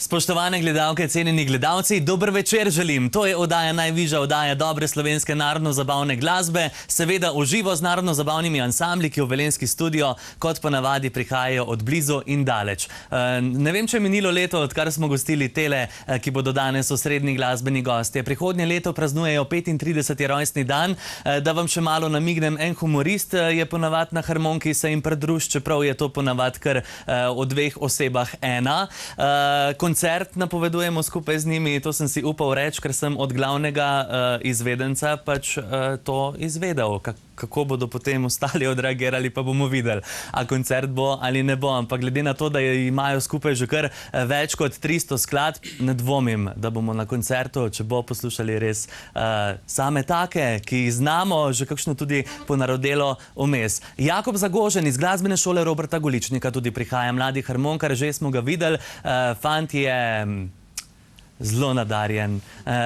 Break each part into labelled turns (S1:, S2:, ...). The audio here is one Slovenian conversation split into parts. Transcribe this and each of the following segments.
S1: Spoštovane gledalke, cenjeni gledalci, dober večer želim. To je oddaja Najvižja oddaja dobre slovenske narodno-zabavne glasbe, seveda v živo z narodno-zabavnimi ansambli, ki v velenjski studio kot ponavadi prihajajo od blizu in daleč. Ne vem, če je minilo leto, odkar smo gostili tele, ki bodo danes osrednji glasbeni gostje. Prihodnje leto praznujejo 35. rojstni dan. Da vam še malo namignem, en humorist je ponavadi na harmoniki, se jim pridruži, čeprav je to ponavadi kar o dveh osebah ena. Koncert napovedujemo skupaj z njimi, to sem si upal reči, ker sem od glavnega izvedenca pač to izvedel. Kako bodo potem ostali odreagirali, pa bomo videli, a koncert bo ali ne bo. Ampak glede na to, da imajo skupaj že kar več kot 300 skladb, ne dvomim, da bomo na koncertu, če bo, poslušali res same take, ki jih znamo, že kakšno tudi ponarodelo vmes. Jakob Zagožen iz glasbene šole Roberta Goličnika tudi prihaja, mladi harmonikar, že smo ga videli. Fant je zelo nadarjen,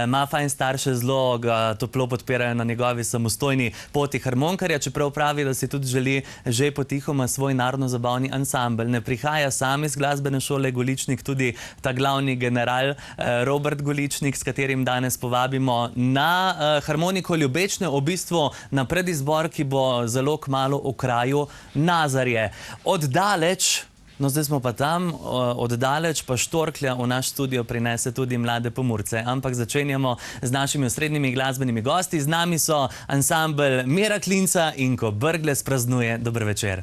S1: ima fajn starše, zelo ga toplo podpirajo na njegovi samostojni poti harmonikarja, čeprav pravi, da si tudi želi že potihoma svoj narodno-zabavni ansambel. Ne prihaja sam iz glasbene šole Goličnik, tudi ta glavni general Robert Goličnik, s katerim danes povabimo na harmoniko Ljubečne, v bistvu na predizbor, ki bo zelo kmalu v kraju Nazarje. Oddaleč, no, zdaj smo pa tam, oddaleč pa štorklja v naš studio prinese tudi mlade Pomurce. Ampak začenjamo z našimi osrednjimi glasbenimi gosti. Z nami so ansambel Mira Klinca in Ko Brglez praznuje. Dober večer.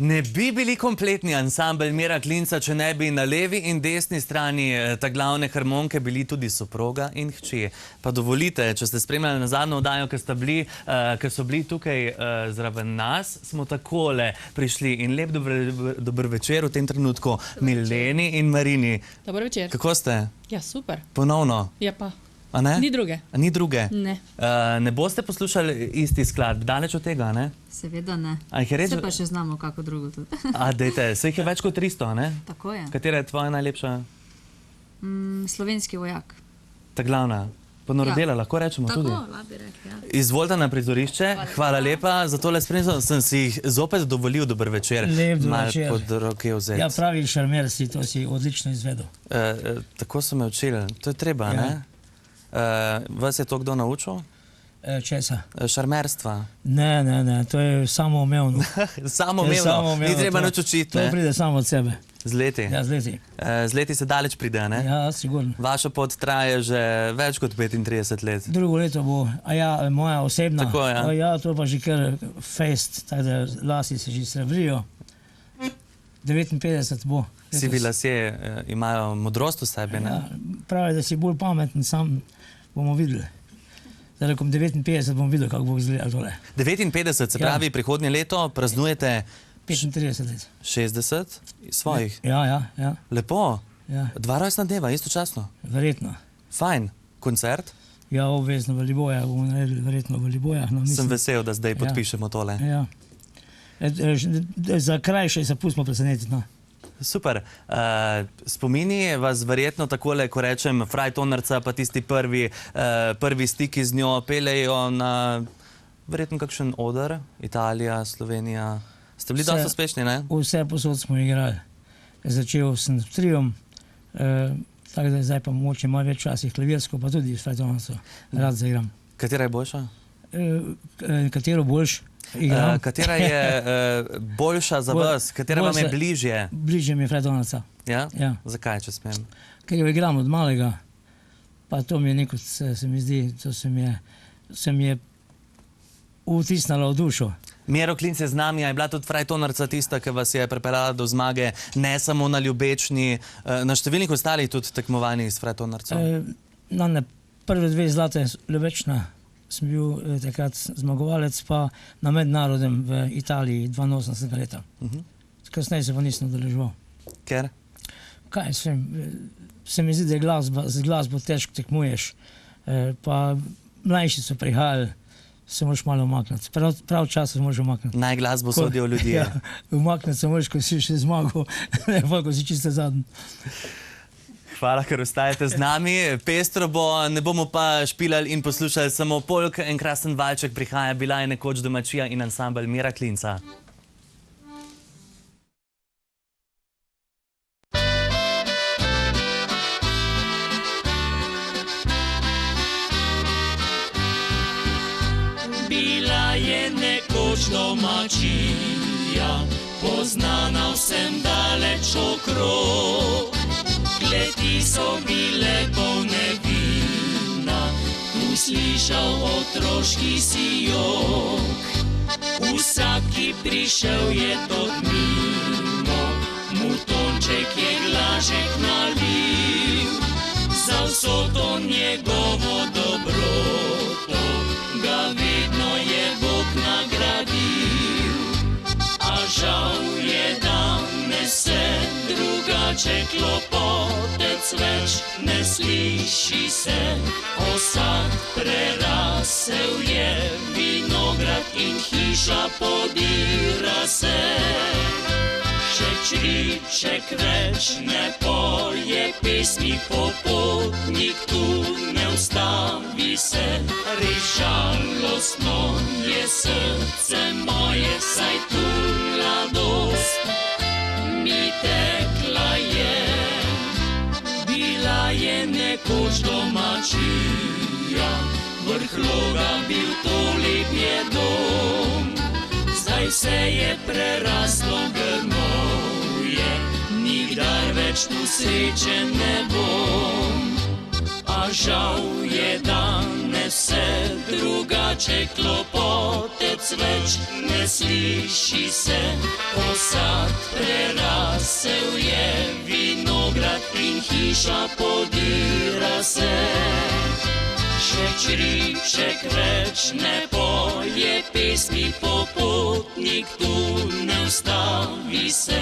S1: Ne bi bili kompletni ansambel Mira Klinca, če ne bi na levi in desni strani ta glavne harmonike bili tudi soproga in hči. Pa dovolite, če ste spremljali na zadnjo oddajo, ker so bili tukaj zraven nas, smo takole prišli in lep dober večer v tem trenutku Mileni in Marini.
S2: Dober večer.
S1: Kako ste?
S2: Ja, super.
S1: Ponovno?
S2: Ja pa.
S1: A ne?
S2: Ni druge.
S1: A ni druge?
S2: Ne.
S1: Ne boste poslušali isti skladb, daleč od tega, ne?
S3: Seveda ne.
S1: Se
S3: pa še znamo kako drugo tudi.
S1: Dejte, se jih je več kot 300, ne?
S3: Tako je.
S1: Katera je tvoja najlepša?
S3: Slovenski vojak.
S1: Ta glavna. Ponarodela, lahko rečemo tudi.
S3: Tako, lahko rekli, ja.
S1: Izvolite na prizorišče. Hvala lepa. Za tole spremstvo sem si jih zopet dovolil. Dober večer.
S4: Lep dober
S1: Mal
S4: večer.
S1: pod roke vzeti.
S4: Ja, pravi šarmer si, to si odlično izvedel.
S1: Tako so me učili. To je treba, ne? Vas je to kdo naučil?
S4: Česa?
S1: Šarmerstva.
S4: Ne, to je samoumevno.
S1: Samoumevno. Ni treba nič učiti,
S4: To
S1: ne?
S4: pride samo od sebe.
S1: Z leti.
S4: Ja, z leti.
S1: Z leti se daleč pride, ne?
S4: Ja, sigurno.
S1: Vaša pot traje že več kot 35 let.
S4: Drugo leto bo, a ja, moja osebna.
S1: Tako, ja.
S4: Ja, to pa že kar fest, tako da lasi se že srebrijo. 59 bo.
S1: Sivi lasje imajo modrost v sebi, ne?
S4: Ja, pravi, da si bolj pameten, sam bomo videli. Zdaj, ko 59 bom videl, kako bo izgledalo tole.
S1: 59, se pravi, prihodnje leto praznujete
S4: 35 let.
S1: 60 svojih.
S4: Ja,
S1: Lepo.
S4: ja,
S1: Dva rojstna dneva, istočasno.
S4: verjetno.
S1: Fajn. Koncert.
S4: Ja, obvezno v Libojah bomo naredili, verjetno v Libojah. No,
S1: Sem vesel, da zdaj podpišemo tole.
S4: Ja. Za krajše se pustimo presenetiti, no.
S1: Super. Spomini vas verjetno takole, ko rečem Frajtonarca, pa tisti prvi stiki z njo pelejo na verjetno kakšen oder, Italija, Slovenija. Ste bili dosti uspešni, ne?
S4: Vse posod smo igrali. Začel sem s triom, tako da zdaj pa mogoče malo več včasih klavirsko, pa tudi s Frajtonarco rad zaigram.
S1: Katera je boljša?
S4: Katero boljš igram?
S1: Katera je boljša za vas? Katera vam je bližje?
S4: Bližje mi je Frajtonarca.
S1: Ja?
S4: Ja.
S1: Zakaj, če smem?
S4: Ker jo igram od malega, pa to mi je neko, se mi zdi, to se mi je vtisnalo v dušo.
S1: Miro Klinc je z nami, a je bila tudi Frajtonarca tista, ki vas je pripeljala do zmage, ne samo na Ljubečni, na številnih ostalih tudi tekmovanjih s Frajtonarco?
S4: Na prve dve zlate Ljubečna sem bil takrat zmagovalec, pa na mednarodnem v Italiji 82 leta. Kasneje se pa nisem udeleževal.
S1: Ker?
S4: Kaj se mi zdi, da z glasbo težko tekmuješ, pa mlajši so prihajali, se moraš malo umakniti. Prav čas se moraš umakniti.
S1: Naj glasbo sodijo ljudje.
S4: Ja, umakniti se moraš, ko si še zmagal, ne pa, ko si čisto zadnji.
S1: Hvala, ker ostajate z nami. Pestro bo, ne bomo pa špilali in poslušali samo polk. En krasen valček prihaja, bila je nekoč domačija in ansambel Mira Klinca.
S5: Bila je nekoč domačija, poznana vsem daleč okrog. Kleti so bile polne vina, tu slišal otroški si jok. Vsak, ki prišel je tod mimo, mu tonček je glažek nalil. Za vso to njegovo dobroto ga vedno je Bog nagradil. A žal je danes se drugače, klopotec več ne sliši se. Osad prerasel je vinograd in hiša podira se. Še čriček več ne poje pesmi, popotnik tu ne ustavi se. Res žalostno je srce moje, saj tu mladost mi tekla je. Bila je nekoč domačija, vrh Loga bil to lep je dom. Zdaj vse je preraslo grmovje, več tu srečen ne bom. A žal je danes vse drugače, klopotec več ne sliši se. Posad prerasel je vinograd in hiša podira se. Še čriček več ne poje pesmi, popotnik tu ne ustavi se.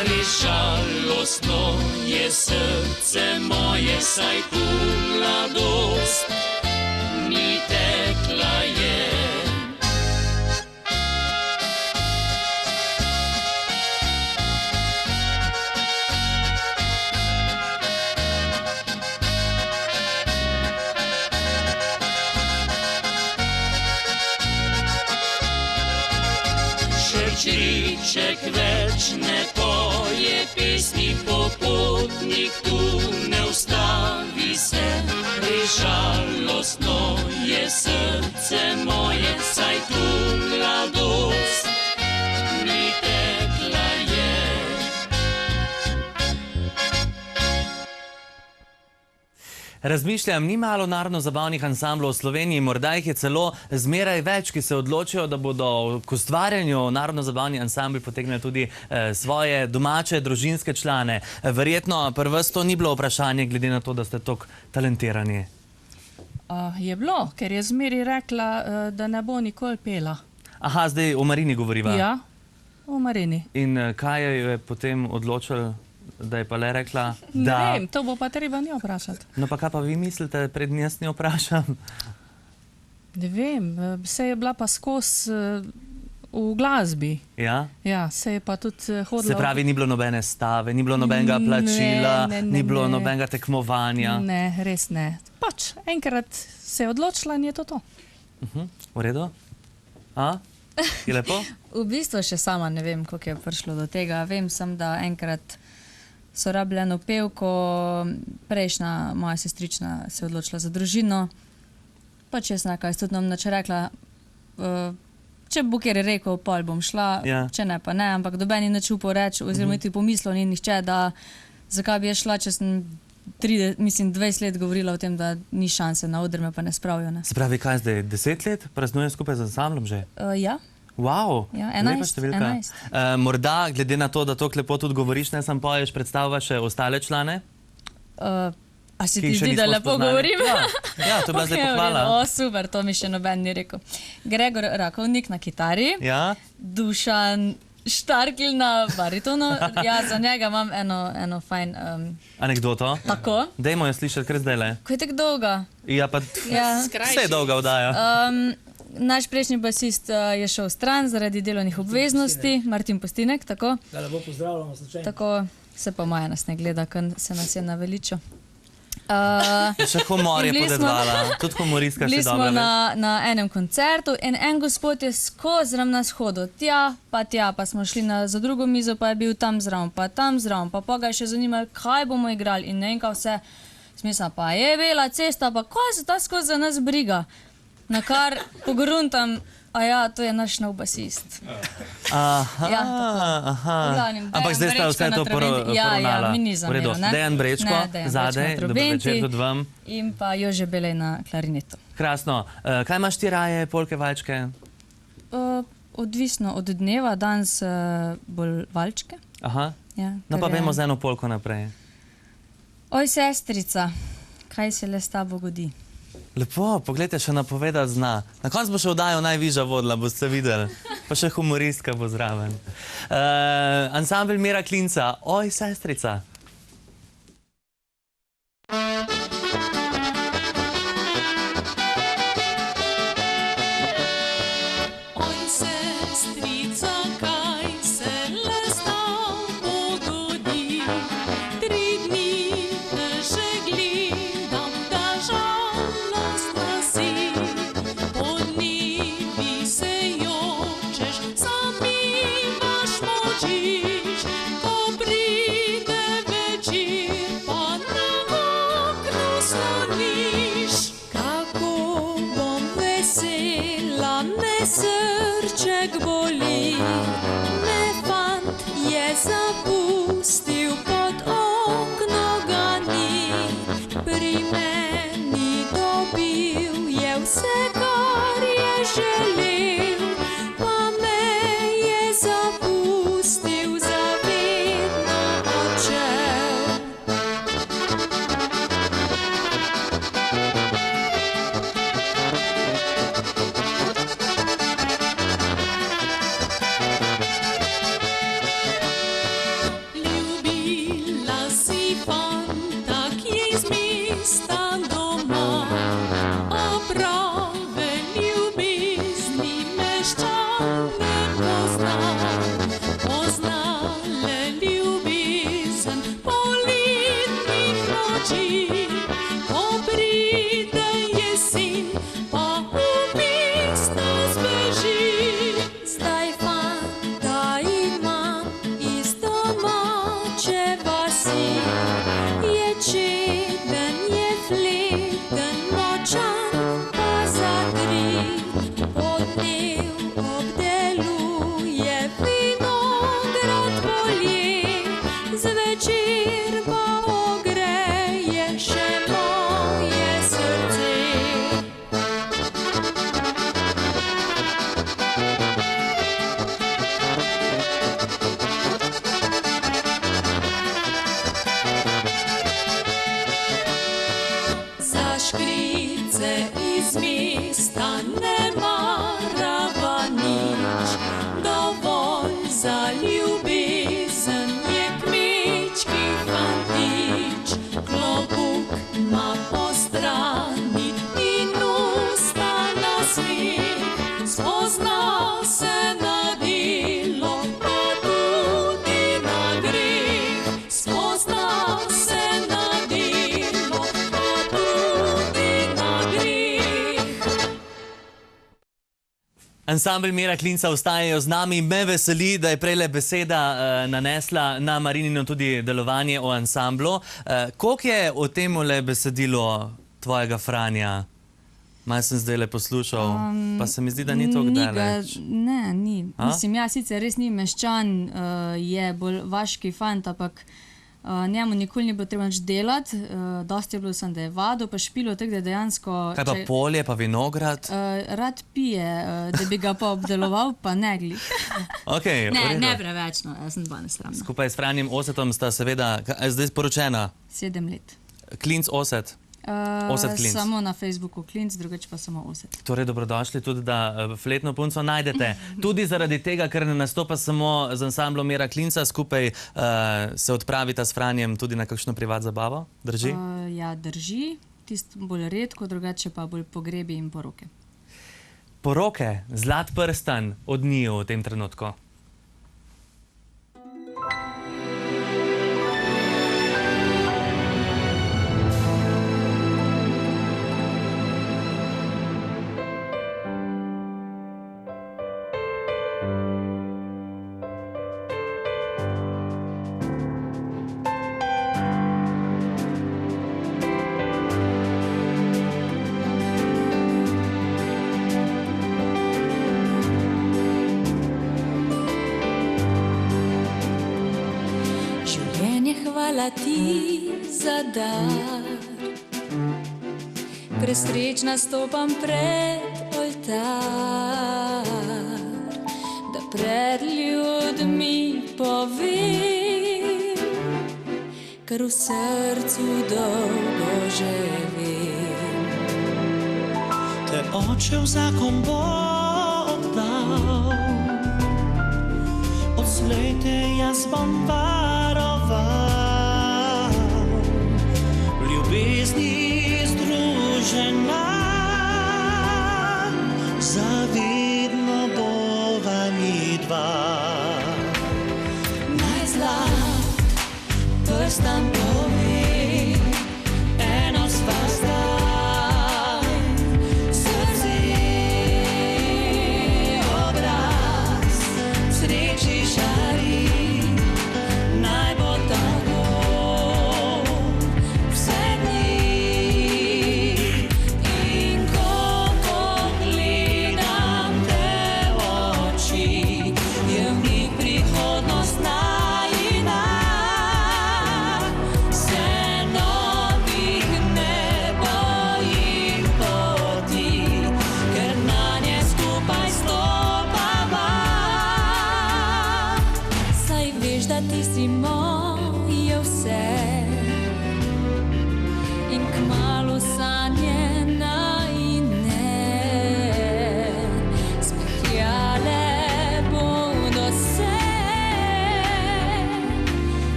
S5: Res žalostno je srce moje, saj tu mladost mi tekla je. Čriček več ne poje pesmi, popotnik tu ne ustavi se. Res žalostno je srce moje, saj tu mladost mi tekla je.
S1: Razmišljam, ni malo narodno-zabavnih ansamblov v Sloveniji, morda jih je celo zmeraj več, ki se odločijo, da bodo k ustvarjanju narodno-zabavni ansambli potegnili tudi svoje domače, družinske člane. Verjetno pri vas to ni bilo vprašanje, glede na to, da ste toliko talentirani.
S2: Je bilo, ker je zmeri rekla, da ne bo nikoli pela.
S1: Aha, zdaj o Marini govoriva.
S2: Ja, o Marini.
S1: In kaj je potem odločil, da je pa le rekla,
S2: Ne
S1: da...
S2: vem, to bo pa treba njo vprašati.
S1: No pa kaj pa vi mislite, predtem jaz njo vprašam?
S2: Ne vem, se je bila pa skozi v glasbi.
S1: Ja?
S2: Ja, se je pa tudi hodila...
S1: Se pravi, ni bilo nobene stave, ni bilo nobenega plačila, ni bilo nobenega tekmovanja.
S2: Ne, res ne. Pač, enkrat se je odločila in je to.
S1: V redu? A? Je lepo?
S3: V bistvu še sama ne vem, kako je prišlo do tega. Vem sem, da enkrat so rabili eno pevko, prejšnja moja sestrična se je odločila za družino. Pač jaz nekaj tudi nam nič rekla, če bo kjer rekel, pol bom šla,
S1: Ja.
S3: če ne pa ne, ampak doben ni nič upal reči, oziroma niti pomislil ni nihče, da zakaj bi jaz šla, če sem 20 let govorila o tem, da ni šanse, na oder me pa ne spravijo. Ne?
S1: Se pravi, kaj zdaj, 10 let praznuje skupaj z ansamblom že?
S3: Ja.
S1: Wow,
S3: Ja,
S1: lepa
S3: 11,
S1: številka.
S3: 11.
S1: Morda, glede na to, da to lepo tudi govoriš, ne sam poješ, predstavlja še ostale člane?
S3: A se
S1: Ki
S3: ti
S1: jih še
S3: zdi, da
S1: nismo
S3: lepo
S1: spoznali?
S3: govorim?
S1: Ja, to je bila zdaj
S3: Okej, v
S1: pohvala.
S3: redu. O, super, to mi še noben ni rekel. Gregor Rakovnik na kitari,
S1: Ja?
S3: Dušan Štarkil na baritonu. Ja, za njega imam eno fajn...
S1: Anekdoto?
S3: Tako?
S1: Dajmo jo slišati kar zdaj le.
S3: Ko je tako dolga.
S1: Ja, pa
S3: Ja.
S1: vse je dolga vdaja.
S3: Naš prejšnji basist je šel stran zaradi delovnih obveznosti, Martin Postinek, tako.
S4: Da lepo pozdravljamo, slučajno.
S3: Tako se pa Maja nas ne gleda, ker se nas je naveličal.
S1: Še humor je
S3: bili smo-
S1: podedvala, tudi humoristka
S3: Bili
S1: še
S3: smo
S1: dobra.
S3: na enem koncertu in en gospod je skozi zraven nas hodil, tja, pa smo šli za drugo mizo, pa je bil tam zraven, pa ga je še zanimalo, kaj bomo igrali in ne vem, kaj vse. Smisla, pa je vela cesta, pa kaj se ta skozi za nas briga. Na kar pogruntam, a ja, to je naš nov basist.
S1: Aha,
S3: Ja, tako.
S1: aha.
S3: V glavnem,
S1: Ampak zdaj sta
S3: Dejan
S1: vse to
S3: Brečko na trobenti. Ja,
S1: poravnala.
S3: mi ni
S1: V redu.
S3: zameril, ne?
S1: Dejan Brečko,
S3: Ne, Dejan Brečko
S1: zadaj,
S3: na
S1: dober
S3: trobenti.
S1: večer tudi vam.
S3: In pa Jože Belej na klarinetu.
S1: Krasno. Kaj imaš ti raje, polke, valčke?
S3: Odvisno od dneva, danes bolj valčke.
S1: Aha.
S3: Ja,
S1: No
S3: ker
S1: pa
S3: je-
S1: vemo z eno polko naprej.
S3: Oj, sestrica, kaj se le s tabo godi?
S1: Lepo, poglejte, še napovedati zna. Na koncu bo še vdajo najvižja vodila, boste videli. Pa še humoristka bo zraven. Ansambel Mira Klinca, oj, sestrica.
S6: Oj, sestrica, kaj se le s tabo godi? 3 dni te že gledam, da žalostna si. Podnevi se jočeš, zamivaš močiš, ko pride oči, ko pride jesen, pa upisno zbeži.
S3: Zdaj fanta imam iz domače vasi. Je čeden, je fleten, močan pa za tri. Podnev obdeluje vinograd polje, zvečer pa ogreje še moje srce.
S6: Za škrice iz mesta ne marava nič, dovolj za ljubezen je kmečki fantič. Klobuk ima po strani in usta na smeh, spozna se na delo, pa tudi na greh. Spozna se na delo, pa tudi na greh.
S1: Ansambel Mira Klinca ostajajo z nami. Me veseli, da je prejle beseda nanesla na Marinino tudi delovanje o ansamblu. Koliko je o temule besedilo tvojega Franja? Malo sem zdaj le poslušal, pa se mi zdi, da ni toliko daleč.
S3: Ne, ni.
S1: A?
S3: Mislim, ja, sicer res ni meščan, je bolj vaški fant, ampak njemu nikoli ni bilo treba nič delati. Dosti je bilo samo, da je vadil, pa špilo, tako da dejansko...
S1: Kaj pa polje, pa vinograd?
S3: Rad pije, da bi ga pa obdeloval, pa ne glih.
S1: Okay,
S3: Ne preveč, no, jaz sem dva nesramna.
S1: Skupaj s Franjem Osetom sta seveda, zdaj sporočena,
S3: 7 let.
S1: Klinc Oset. Oset Klinc.
S3: Samo na Facebooku Klinc, drugače pa samo Oset.
S1: Torej, dobrodošli tudi, da fletno punco najdete. Tudi zaradi tega, ker ne nastopa samo z ansamblom Mira Klinca, skupaj se odpravita s Franjem tudi na kakšno privat zabavo, drži?
S3: Ja, drži. Tisto bolj redko, drugače pa bolj pogrebi in poroke.
S1: Poroke, zlat prstan od njiju v tem trenutku.
S3: Življenje, hvala ti za dar, presrečna stopam pred oltar, da pred ljudmi povem, kar v srcu dolgo že vem.
S7: Te oče v zakon bo oddal, odslej te jaz bom varoval, v ljubezni združena, zavedno bova midva.
S3: Naj zlat prstan pove, eno sva zdaj, srce, obraz, sreči žari, naj bo tako vse dni. In ko gledam te v oči, je v njih prihodnost najina. Se novih ne bojim poti, ker nanje skupaj stopava. Saj veš, da ti si moje vse, in kmalu sanje najine smehljale bodo se.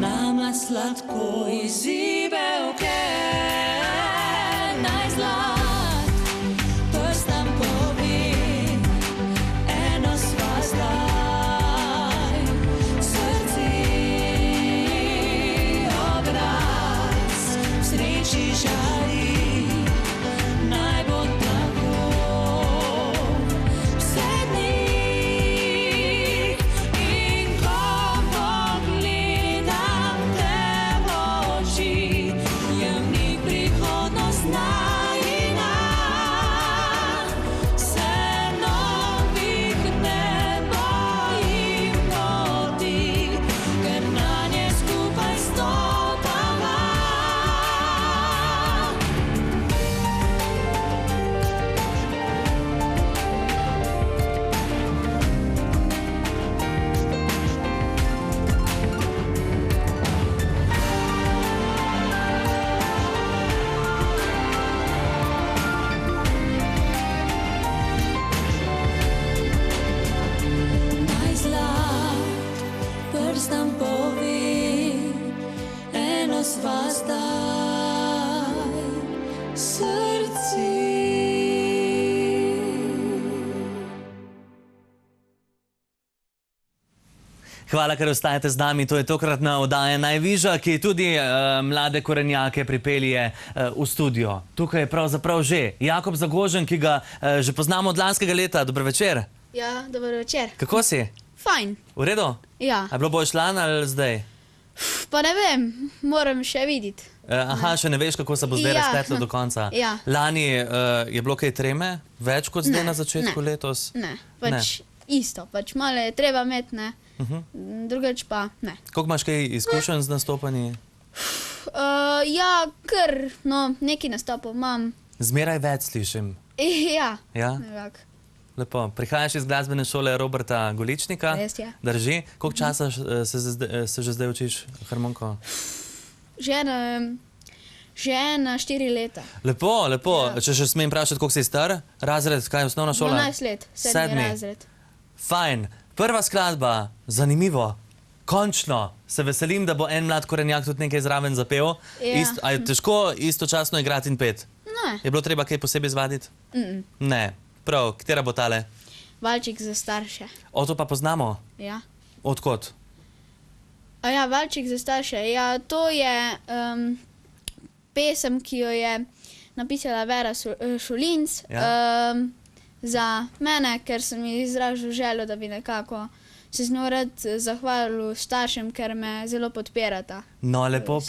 S3: Nama sladko izibelke, naj zlat prstan pove, eno sva zdaj, srce, obraz, sreči
S6: sva zdaj srci.
S1: Hvala, ker ostajate z nami. To je tokratna oddaja Najviža, ki tudi mlade korenjake pripelje v studio. Tukaj je pravzaprav že Jakob Zagožen, ki ga že poznamo od lanskega leta. Dober večer.
S8: Ja, dober večer.
S1: Kako si?
S8: Fajn,
S1: V redu?
S8: ja.
S1: A je bilo boljš lani ali zdaj?
S8: Pa ne vem, moram še videti.
S1: Aha, še ne veš, kako se bo zdaj
S8: Ja.
S1: razpletlo do konca.
S8: Ja.
S1: Lani je bilo kaj treme? Več kot zdaj
S8: Ne,
S1: na začetku
S8: ne.
S1: letos?
S8: Ne, pač isto, pač malo je treba imeti, ne. Drugač pa ne.
S1: Koliko imaš kaj izkušenj z nastopanji?
S8: Ja, kar, no, neki nastopov imam.
S1: Zmeraj več slišim.
S8: Ja,
S1: Ja?
S8: nekako.
S1: Lepo. Prihajaš iz glasbene šole Roberta Goličnika.
S8: Res je.
S1: Drži. Koliko časa se že zdaj učiš harmoniko?
S8: Že ena 4 leta.
S1: Lepo, lepo. Če še smem vprašati, koliko si star? Razred, kaj je osnovna šola?
S8: 12 let, 7. razred.
S1: Fajn. Prva skladba, zanimivo. Končno se veselim, da bo en mlad korenjak tudi nekaj zraven zapel.
S8: Ja.
S1: A je težko istočasno igrati in pet?
S8: Ne,
S1: Je bilo treba kaj posebej izvaditi? Ne. Prav, katera bo tale?
S8: valček za starše.
S1: O, to pa poznamo.
S8: Ja.
S1: Odkot?
S8: A ja, valček za starše. Ja, to je pesem, ki jo je napisala Vera Šulinc
S1: Ja.
S8: za mene, ker sem ji izražal željo, da bi nekako se z njo rad zahvalil staršem, ker me zelo podpirata.
S1: No, lepo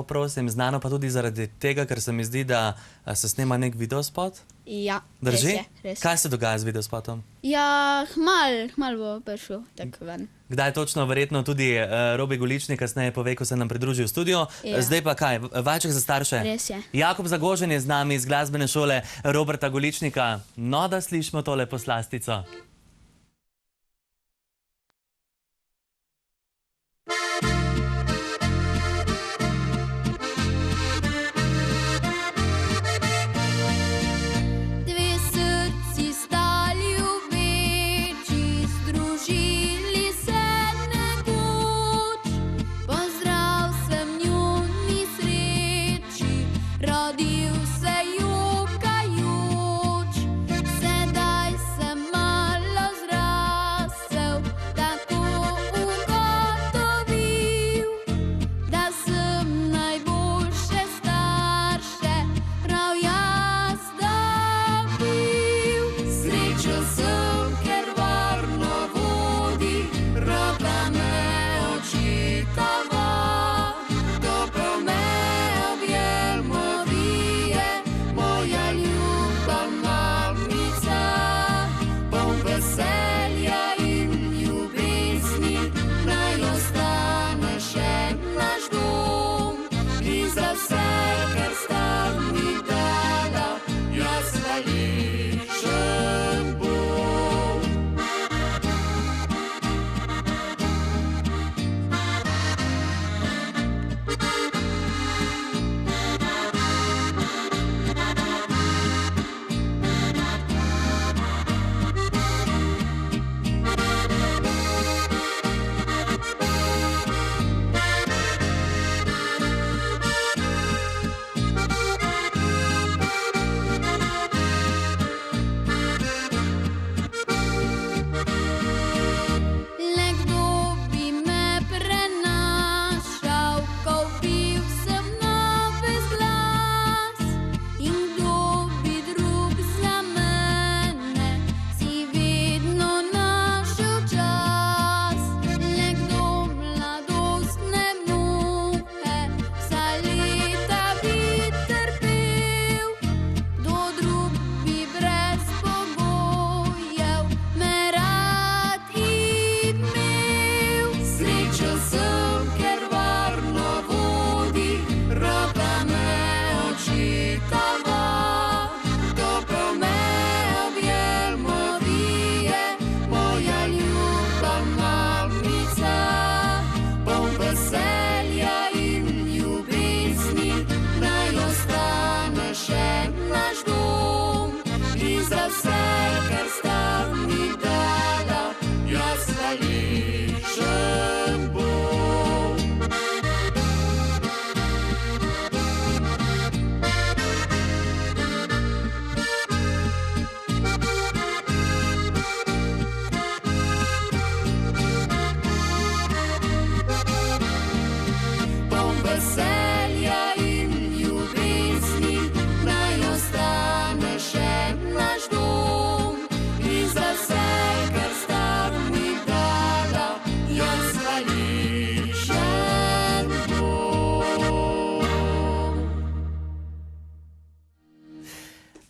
S1: prosim. Znano pa tudi zaradi tega, ker se mi zdi, da se snema nek videospot.
S8: Ja,
S1: Drži?
S8: res je, res.
S1: Kaj se dogaja z videospotom?
S8: Ja, hmal bo prišel tako ven.
S1: Kdaj točno, verjetno tudi Robi Goličnik kasneje pove, ko se nam pridruži v studio.
S8: Ja.
S1: Zdaj pa kaj, valček za starše?
S8: Res je.
S1: Jakob Zagožen je z nami iz glasbene šole Roberta Goličnika. No, da slišimo tole poslastico.
S6: Dve srci sta ljubeči, združili se nekoč. Pozdrav sem njuni sreči, rodil se jokajoč. Sedaj se mal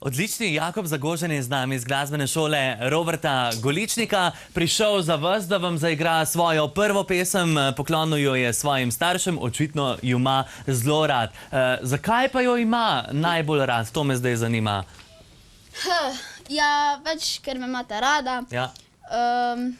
S1: Odlični Jakob Zagožen je z nami iz glasbene šole Roberta Goličnika. Prišel za vas, da vam zaigra svojo prvo pesem. Poklonil jo je svojim staršem, očitno jo ima zelo rad. Zakaj pa jo ima najbolj rad? To me zdaj zanima.
S8: Ja, več, ker me imate rada.
S1: Ja.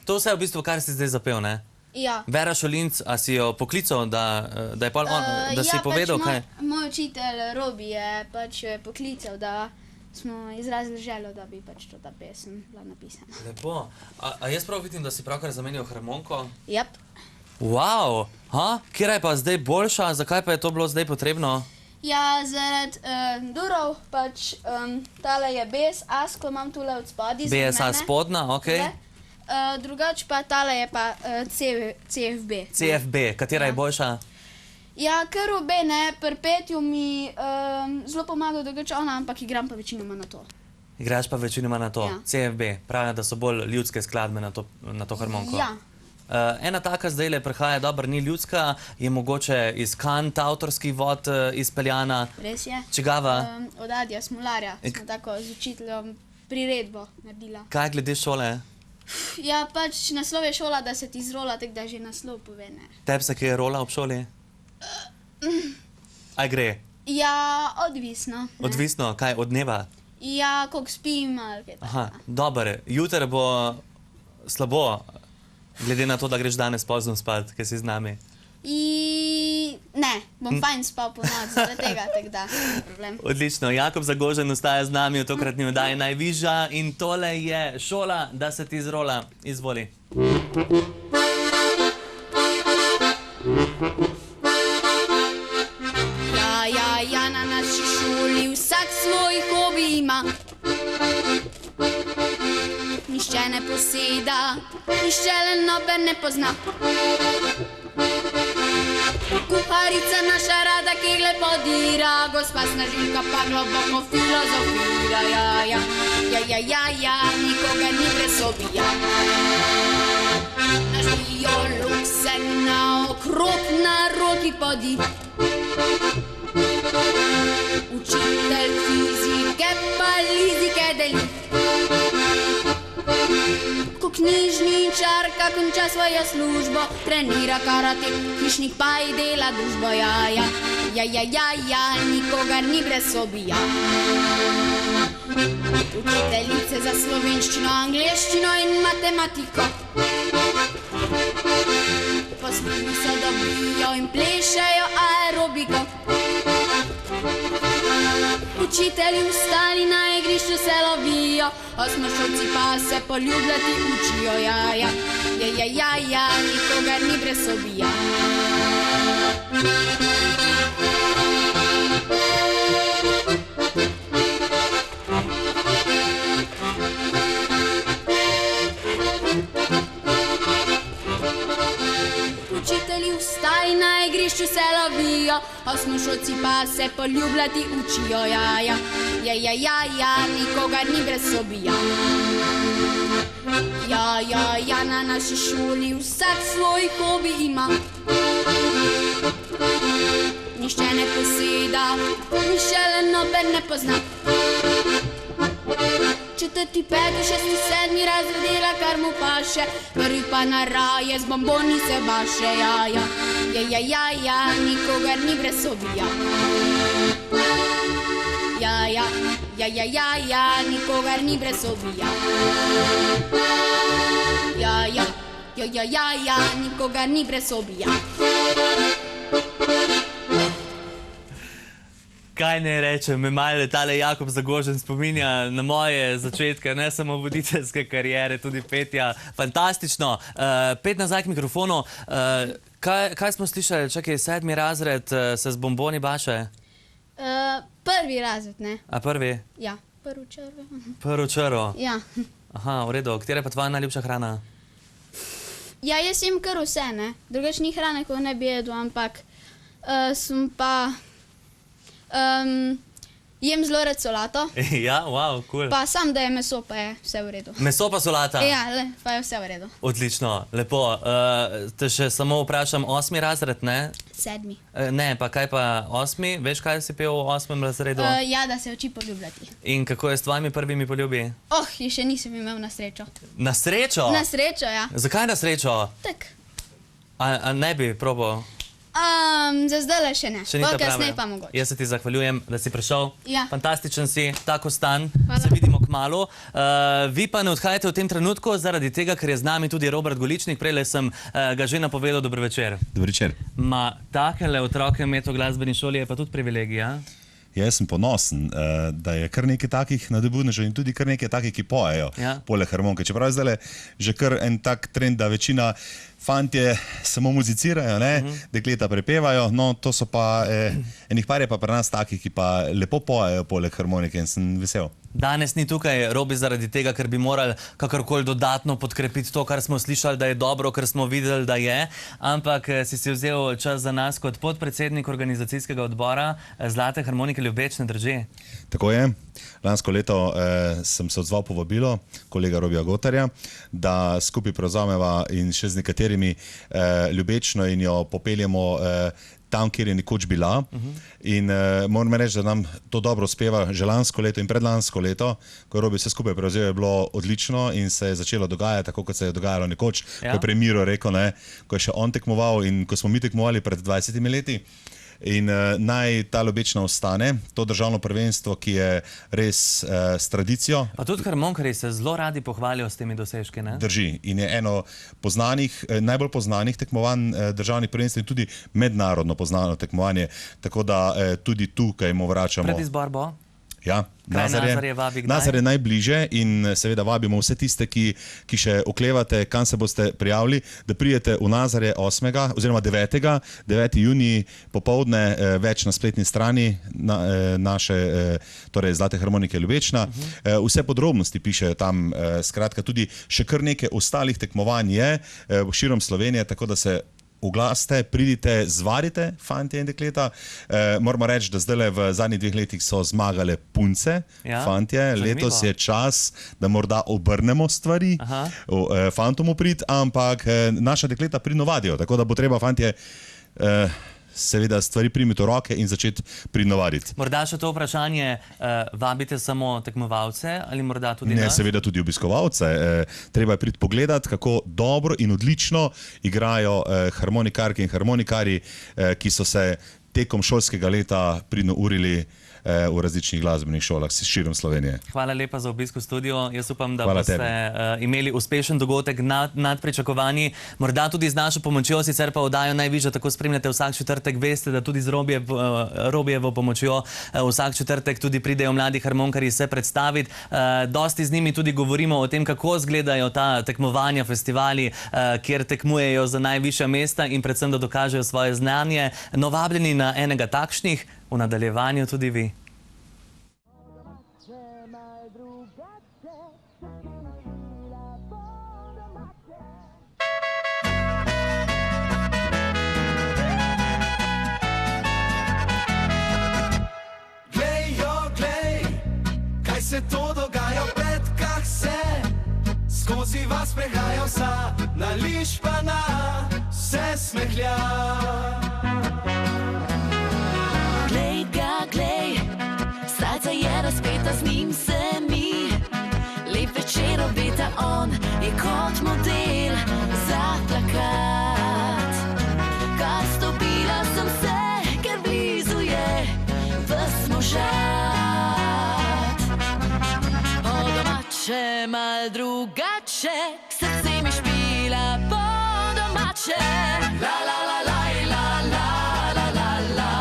S1: To vse je v bistvu, kar si zdaj zapel, ne?
S8: Ja.
S1: Vera Šolinc, a si jo poklical, da je pol on, da si povedal, kaj?
S8: Moj učitelj Robi je pač jo je poklical, da smo izrazili željo, da bi pač ta pesem bila napisana.
S1: Lepo. A jaz prav vidim, da si pravkar zamenjal harmoniko?
S8: Jep.
S1: Wow! Kjera je pa zdaj boljša? Zakaj pa je to bilo zdaj potrebno?
S8: Ja, zaradi durov, pač tale je bes, as, ko imam tule od spodaj.
S1: BSA spodna, okej.
S8: Drugač pa tale je pa CFB.
S1: CFB, katera je boljša?
S8: Ja, ker obe ne, pri petju mi zelo pomaga drugače ona, ampak igram pa večinoma na to.
S1: Igraš pa večinoma na to.
S8: Ja.
S1: CFB, pravijo, da so bolj ljudske skladbe na to harmoniko.
S8: Ja.
S1: Ena taka zdajle prihaja, dobro, ni ljudska, je mogoče iz Kant avtorskih vod izpeljana.
S8: Res je.
S1: Čigava?
S8: Od Adija Smolarja smo tako z učiteljem priredbo naredila.
S1: Kaj glede šole?
S8: Ja, pač naslov je šola, da se ti zrola, tako da že naslov pove, ne.
S1: Teb se kaj rola ob šoli? Aj gre?
S8: Ja, odvisno. Ne?
S1: Odvisno, kaj, od dneva?
S8: Ja, koliko spim ali kaj tako.
S1: Aha, dobro. Jutri bo slabo, glede na to, da greš danes pozno spat, ker si z nami.
S8: Ne, bom fajn spal po noč, zaradi tega, tako da, ni problem.
S1: Odlično. Jakob Zagožen ostaja z nami v tokratni oddaji Najvišja in tole je šola, da se ti zrola. Izvoli.
S8: Ja, na naši šoli vsak svoj hobi ima. Nišče ne poseda, nišče le noben ne pozna. Kuharica naša rada kegle podira, gospa Snažilka pa globoko filozofira. Ja, nikoga ni brez obija. Naš biolog se naokrog na roki podi. Učitelj fizike pa lizike deli. Ko knjižničarka konča svojo službo, trenira karate, hišnik pa ji dela družbo. Ja, nikogar ni brez obija. Učiteljice za slovenščino, angleščino in matematiko poslušni se dobijo in plešejo aerobiko. Učitelji vstali na igrišču se lovijo, osmošolci pa se poljubljati učijo. Ja, nikogar ni brez obija. Učitelji vstali na igrišču se lovijo, osmošolci pa se poljubljati učijo. Ja, nikogar ni brez obija. Ja, na naši šoli vsak svoj hobi ima. Nišče ne poseda, nišče le noben ne pozna. Četrti, peti, šesti, sedmi razred dela, kar mu paše, prvi pa na raje z bomboni se baše. Ja, nikogar ni brez obija. Ja, nikogar ni brez obija. Ja, nikogar ni brez obija.
S1: Kaj ne rečem, me malo tale Jakob Zagožen spominja na moje začetke, ne samo voditeljske kariere, tudi petja. Fantastično. Pet nazaj k mikrofonu. Kaj smo slišali? Čakaj, 7. razred se z bomboni baše?
S8: Prvi razred, ne?
S1: A prvi?
S8: Ja, prvo črvo.
S1: Prvo črvo?
S8: Ja.
S1: Aha, v redu. Katera je pa tvoja najljubša hrana?
S8: Ja, jaz jem kar vse, ne? Drugač ni hrane, ko ne bi jedel, ampak sem pa... jem zelo rad solato.
S1: Ja, wow, cool.
S8: Pa sam, da je meso, pa je vse v redu.
S1: Meso pa solata?
S8: Ja, pa je vse v redu.
S1: Odlično, lepo. Te še samo vprašam, 8. razred, ne?
S8: 7.
S1: Ne, pa kaj pa 8? Veš, kaj si pel v 8. razredu?
S8: Ja, da se uči poljubljati.
S1: In kako je s tvojimi prvimi poljubi?
S8: Je še nisem imel na srečo.
S1: Na srečo?
S8: Na srečo, ja.
S1: Zakaj na srečo?
S8: Tak.
S1: A ne bi probal?
S8: Za zdaj še ne.
S1: Še ni ta
S8: Kasneje
S1: pravi.
S8: pa mogoče.
S1: Jaz se ti zahvaljujem, da si prišel.
S8: Ja.
S1: Fantastičen si, tako stan.
S8: Hvala.
S1: Se vidimo kmalu. Vi pa ne odhajate v tem trenutku zaradi tega, ker je z nami tudi Robert Goličnik. Prejle sem ga že napovedal. Dober večer.
S9: Dober večer.
S1: Takele otroke imeti v glasbeni šoli je pa tudi privilegij, ja?
S9: Jaz sem ponosen, da je kar nekaj takih nadobudnežev in tudi kar nekaj takih, ki pojejo poleg harmonike. Čeprav je zdaj že kar en tak trend, da večina fantje samo muzicirajo, dekleta prepevajo, no to so pa, enih par je pa pri nas takih, ki pa lepo pojejo poleg harmonike in sem vesel.
S1: Danes ni tukaj Robi zaradi tega, ker bi morali kakorkoli dodatno podkrepiti to, kar smo slišali, da je dobro, ker smo videli, da je, ampak si vzel čas za nas kot podpredsednik organizacijskega odbora Zlate harmonike Ljubečne, drži?
S9: Tako je. Lansko leto sem se odzval povabilo kolega Robija Gotarja, da skupaj prevzameva in še z nekaterimi Ljubečno in jo popeljemo tam, kjer je nekoč bila. In moram reči, da nam to dobro uspeva že lansko leto in predlansko leto, ko je Robi vse skupaj prevzel, je bilo odlično in se je začelo dogajati, tako kot se je dogajalo nekoč, ko je prej Miro rekel, ko je še on tekmoval in ko smo mi tekmovali pred 20 leti. In naj ta Ljubečna ostane, to državno prvenstvo, ki je res s tradicijo.
S1: Pa tudi harmonkarji se zelo radi pohvalijo s temi dosežki, ne?
S9: Drži. In je eno najbolj poznanih tekmovanj državnih prvenstv in tudi mednarodno poznano tekmovanje. Tako da tudi tukaj mu vračamo.
S1: Predizbor bo?
S9: Ja, Nazar je najbliže in seveda vabimo vse tiste, ki še oklevate, kam se boste prijavili, da pridete v Nazarje 8. oziroma 9. junij popoldne, več na spletni strani naše, torej Zlate harmonike Ljubečna. Vse podrobnosti pišejo tam, skratka tudi še kar nekaj ostalih tekmovanj je širom Slovenije, tako da se oglasite, pridite, zvarite, fantje in dekleta. Moramo reči, da zdaj v zadnjih 2 letih so zmagale punce, fantje. Letos je čas, da morda obrnemo stvari, fantom uprit, ampak naša dekleta prinovadijo, tako da bo treba fantje seveda stvari primiti v roke in začeti prinovaditi.
S1: Morda še to vprašanje, vabite samo tekmovalce ali morda tudi nas?
S9: Ne, seveda tudi obiskovalce. Treba je priti pogledati, kako dobro in odlično igrajo harmonikarke in harmonikarji, ki so se tekom šolskega leta prinourili v različnih glasbenih šolah širom Slovenije.
S1: Hvala lepa za obisk v studiu. Jaz upam, da boste imeli uspešen dogodek nad pričakovanji. Morda tudi z našo pomočjo, sicer pa oddajo Najvišja tako spremljate vsak četrtek. Veste, da tudi z Robijevo pomočjo vsak četrtek tudi pridejo mladi harmonkarji se predstaviti. Dosti z njimi tudi govorimo o tem, kako izgledajo ta tekmovanja, festivali, kjer tekmujejo za najvišja mesta in predvsem, da dokažejo svoje znanje. No, vabljeni na enega takšnih, v nadaljevanju tudi vi.
S10: Kaj se to dogaja v petkah se, skozi vas prehaja vsa, na Lišpana se smehlja.
S11: Razpeta z njim se mi, lep večer obeta on, je kot model za plakat. Kar stopila sem se, ker blizu je ves možat. Po domače, mal drugače, srce mi špila po domače. La la la la la la la la la.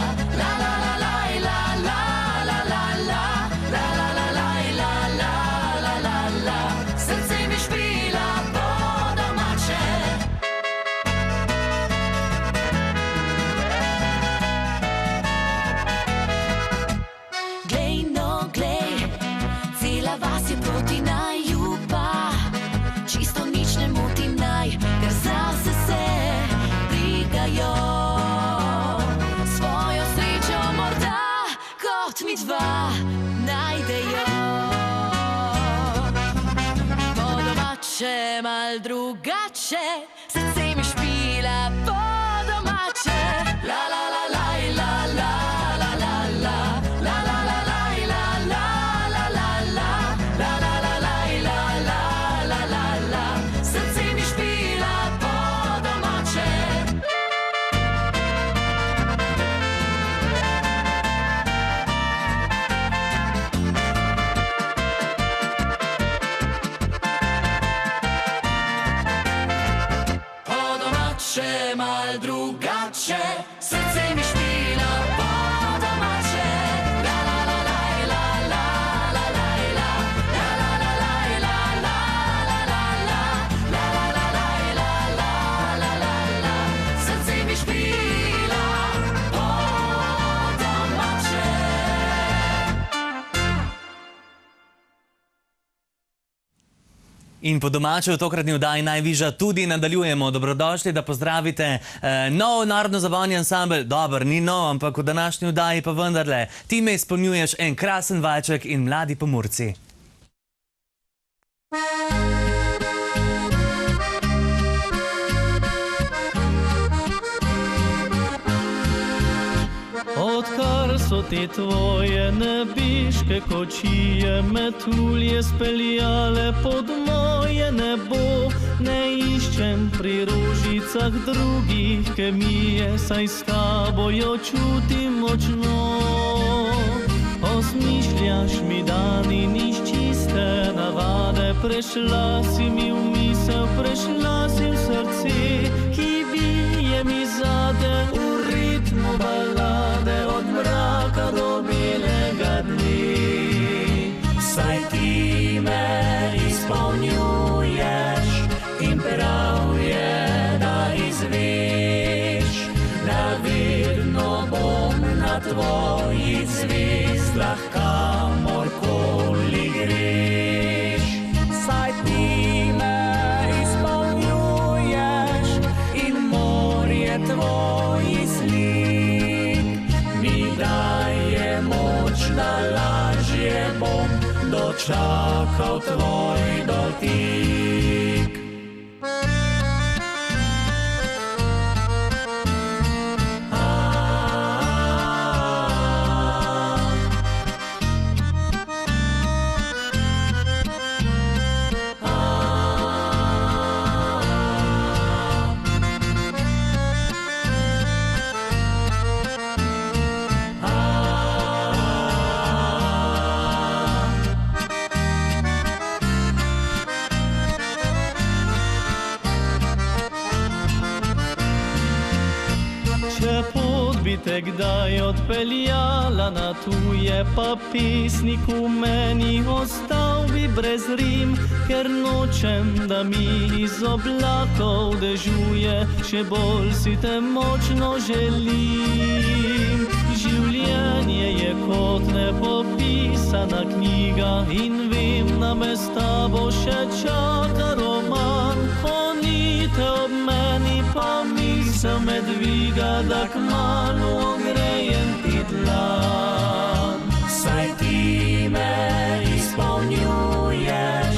S11: Dva najdejo po domače, mal drugače, srce mi špila po domače. La la
S1: In po domače v tokratni oddaji Najvižja tudi nadaljujemo. Dobrodošli, da pozdravite nov narodno-zabavni ansambel. Dober, ni nov, ampak v današnji oddaji pa vendarle. Ti me izpolnjuješ en krasen valček in Mladi Pomurci.
S12: Odkar so te tvoje nebiške kočije metulje speljale pod moje nebo, ne iščem pri rožicah drugih kemije, saj s tabo jo čutim močno. Osmišljaš mi dan in iz čiste navade, prešla si mi v misel, prešla si v srce, ki bije mi zate v ritmu balade od mraka do belega dne. Saj ti me izpolnjuješ in prav je, da izveš, da vedno bom na tvojih zvezdah, kamorkoli greš. Saj ti me izpolnjuješ in morje tvojih slik mi daje moč, da lažje bom dočakal tvoj dotik. Če pot bi te kdaj odpeljala na tuje, pa pesnik v meni ostal bi brez rim, ker nočem, da mi iz oblakov dežuje, še bolj si te močno želim. Življenje je kot nepopisana knjiga in vem, da me s tabo še čaka roman. Honite ob meni, pa misel me dviga, da kmalu ogrejem ti dlan. Saj ti me izpolnjuješ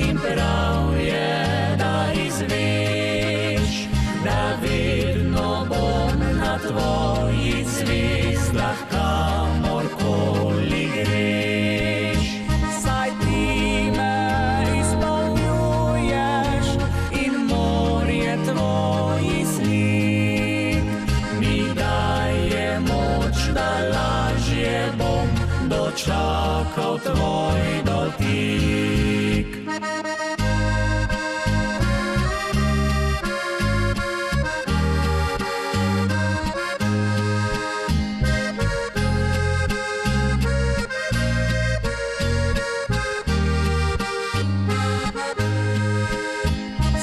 S12: in prav je, da izveš, da vedno bom na tvojih zvezdah, kamorkoli greš. Saj ti me izpolnjuješ in morje tvojih slik mi daje moč, da lažje bom dočakal tvoj dotik.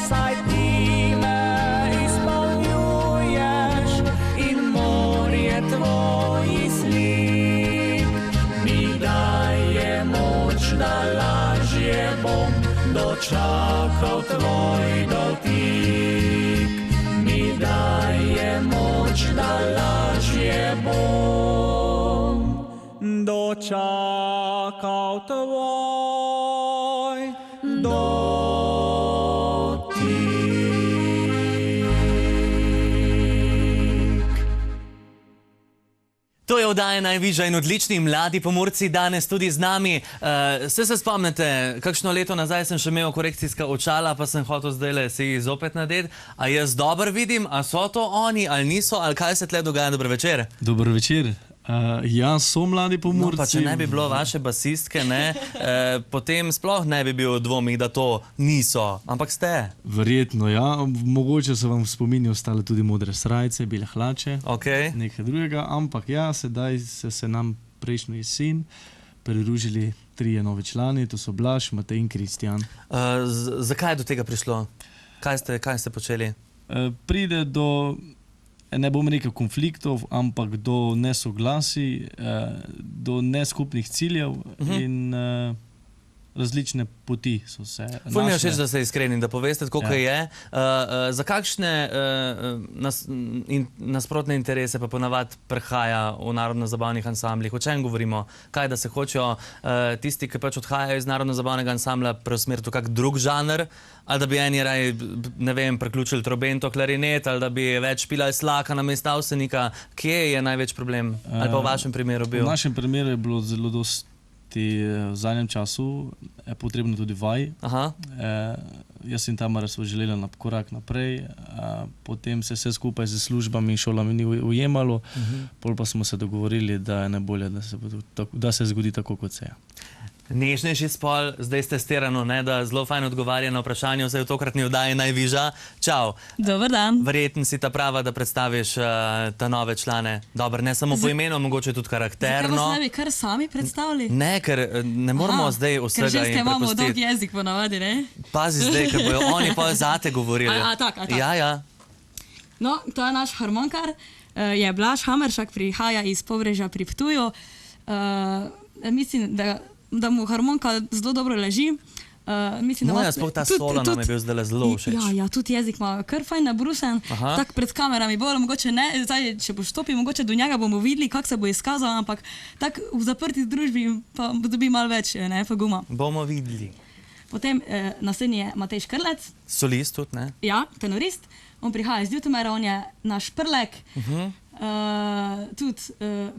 S12: Saj ti me izpolnjuješ in morje tvojih slik mi daje moč, da lažje bom dočakal tvoj dotik. Mi daje moč, da lažje bom dočakal tvoj dotik.
S1: To je oddaja Najvižja in odlični Mladi Pomurci danes tudi z nami. Se spomnite, kakšno leto nazaj sem še imel korekcijska očala, pa sem hotel zdajle si jih zopet nadeti. A jaz dobro vidim, a so to oni ali niso, ali kaj se tle dogaja? Dober večer.
S13: Dober večer. Ja, so Mladi Pomurci.
S1: No, pa če ne bi bilo vaše basistke, ne, potem sploh ne bi bil dvomih, da to niso, ampak ste.
S13: Verjetno, ja. Mogoče so vam v spomini ostale tudi modre srajce, bele hlače, nekaj drugega, ampak ja, sedaj se nam prejšnjo jesen pridružili 3 novi člani, to so Blaž, Matej in Kristjan.
S1: Zakaj je do tega prišlo? Kaj ste počeli?
S13: Pride do ne bom rekel konfliktov, ampak do nesoglasij, do neskupnih ciljev in različne poti so se
S1: Ful mi je všeč, da ste iskreni, da poveste, koliko je. Za kakšne nasprotne interese pa ponavadi prihaja v narodno-zabavnih ansamblih? O čem govorimo? Kaj, da se hočejo tisti, ki pač odhajajo iz narodno-zabavnega ansambla, preusmeriti v kak drug žanr? Ali da bi eni raj, ne vem, priključili trobento, klarinet, ali da bi več pilali slaka namesto avsenika? Kje je največ problem? Ali pa v vašem primeru bil?
S13: V našem primeru je bilo zelo dosti v zadnjem času, je potrebno tudi vaj. Jaz in Tamara smo želeli korak naprej, potem se vse skupaj z službami in šolami ni ujemalo, pol pa smo se dogovorili, da je najbolje, da se zgodi tako, kot se je.
S1: Nežnejši spol, zdaj ste testirano, da zelo fajn odgovarja na vprašanje, vse v tokratni oddaji Najviža. Čau.
S14: Dober dan.
S1: Verjetno si ta prava, da predstaviš ta nove člane. Dobro, ne samo po imenu, mogoče tudi karakterno.
S14: Zakaj vas ne bi kar sami predstavili?
S1: Ne, ker ne moramo zdaj vsega in prepustiti.
S14: Ker že ste imamo dolg jezik ponavadi, ne?
S1: Pazi zdaj, ker bojo oni pa zate govorili.
S14: Tak.
S1: Ja.
S14: No, to je naš harmonikar, je Blaž Hameršak, prihaja iz Pobrežja pri Ptuju. Mislim, da mu harmonika zelo dobro leži.
S1: Sploh ta solo nam je bil zdaj zelo všeč.
S14: Ja, tudi jezik ima kar fajn nabrusen, tak pred kamerami bolj, mogoče ne, zdaj, če boš stopil, mogoče do njega bomo videli, kako se bo izkazal, ampak tak v zaprti družbi pa dobi malo več poguma.
S1: Bomo videli.
S14: Potem naslednji je Matej Škrlec.
S1: Solist tudi, ne?
S14: Ja, tenorist. On prihaja iz Ljutomera, on je naš prlek. Tudi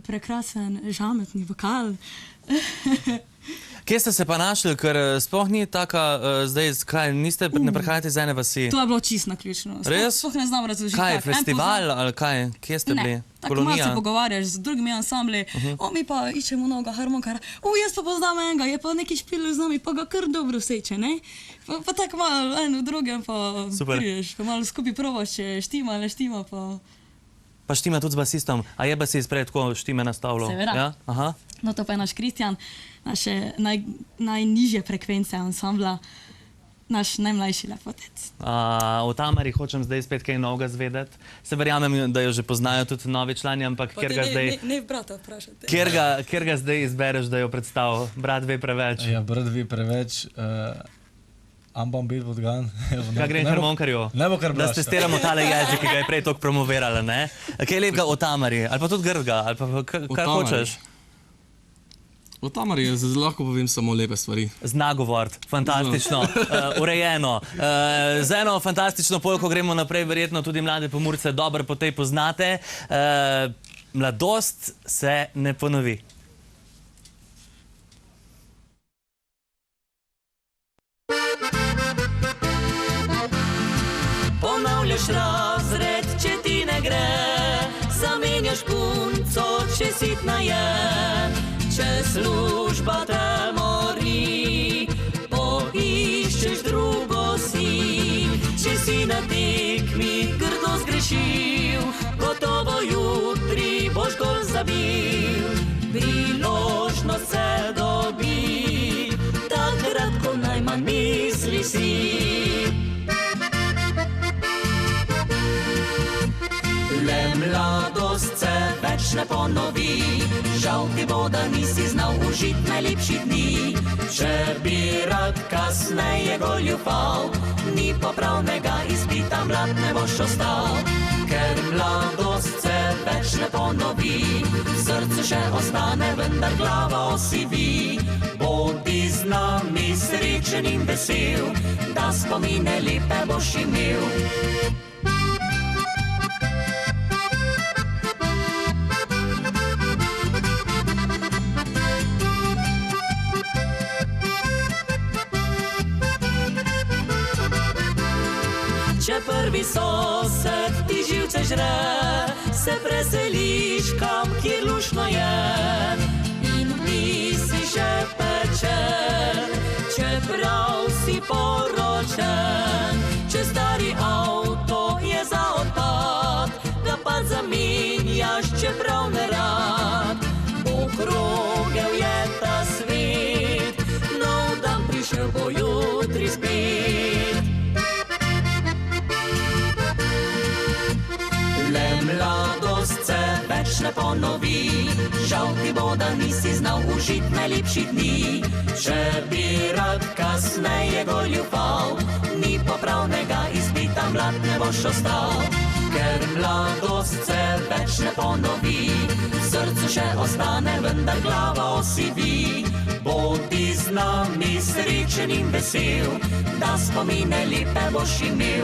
S14: prekrasen žametni vokal.
S1: Kje ste se pa našli, ker sploh ni taka, zdaj, kaj, ne prihajate iz ene vasi?
S14: To je bilo čisto naključno.
S1: Res?
S14: Sploh ne znam razložiti.
S1: Kaj, festival ali kaj? Kje ste bili?
S14: Ne, tako malo se pogovarjaš z drugimi ansambli, mi pa iščemo novega harmonikara. Jaz pa poznam enega, je pa neki špilil z nami, pa ga kar dobro seče, ne? Pa tako malo en v drugem pa priješ, pa malo skupaj probaš, če štima, ne štima pa...
S1: Pa štima tudi z basistom, a je basis prej tako štime nastavljal?
S14: Seveda. No to pa je naš Kristjan, naše najnižje frekvence ansambla, naš najmlajši lepotec.
S1: O Tamari hočem zdaj spet kaj novega zvedeti. Se verjamem, da jo že poznajo tudi novi člani, ampak kjer ga zdaj...
S14: Ne brata vprašate.
S1: Kjer ga zdaj izbereš, da jo predstav? Brat ve preveč.
S13: Ja, brat ve preveč. Ambam bil odgan.
S1: Kaj gre harmonikarju?
S13: Ne bo kar blaž.
S1: Da stestiramo tale jezik, ki ga je prej toliko promovirala, ne? Kaj je lepega o Tamari? Ali pa tudi grdga? Ali pa kaj hočeš?
S15: O Tamari lahko povem samo lepe stvari.
S1: Zna govoriti, fantastično, urejeno. Z eno fantastično polko gremo naprej, verjetno tudi mlade Pomurce dobro po tej poznate. Mladost se ne ponovi.
S11: Ponavljaš razred, če ti ne gre, zamenjaš punco, če sitna je, če služba te mori, poiščeš drugo si, če si na tekmi grdo zgrešil, gotovo jutri boš gol zabil, priložnost se dobi, takrat, ko najmanj misli si. Le mladost se več ne ponovi, žal ti bo, da nisi znal užit najlepših dni. Če bi rad kasneje goljufal, ni pa pravnega izpita, mlad ne boš ostal. Ker mladost se več ne ponovi, srce še ostane, vendar glava osivi. Bodi z nami srečen in vesel, da spomine lepe boš imel. Če prvi sosed ti živce žre, se preseliš kam, kjer lušno je. In nisi še pečen, čeprav si poročen. Če stari avto je za odpad, ga pa zamenjaš, čeprav ne rad. Okrogel je ta svet, nov dan prišel bo jutri spet. Le mladost se več ne ponovi, žal ti bo, da nisi znal užit najlepši dni. Če bi rad kasneje goljufal, ni popravnega izpita, mlad ne boš ostal. Ker mladost se več ne ponovi, v srcu še ostane, vendar glava osivi. Bodi z nami srečen in vesel, da spomine lepe boš imel.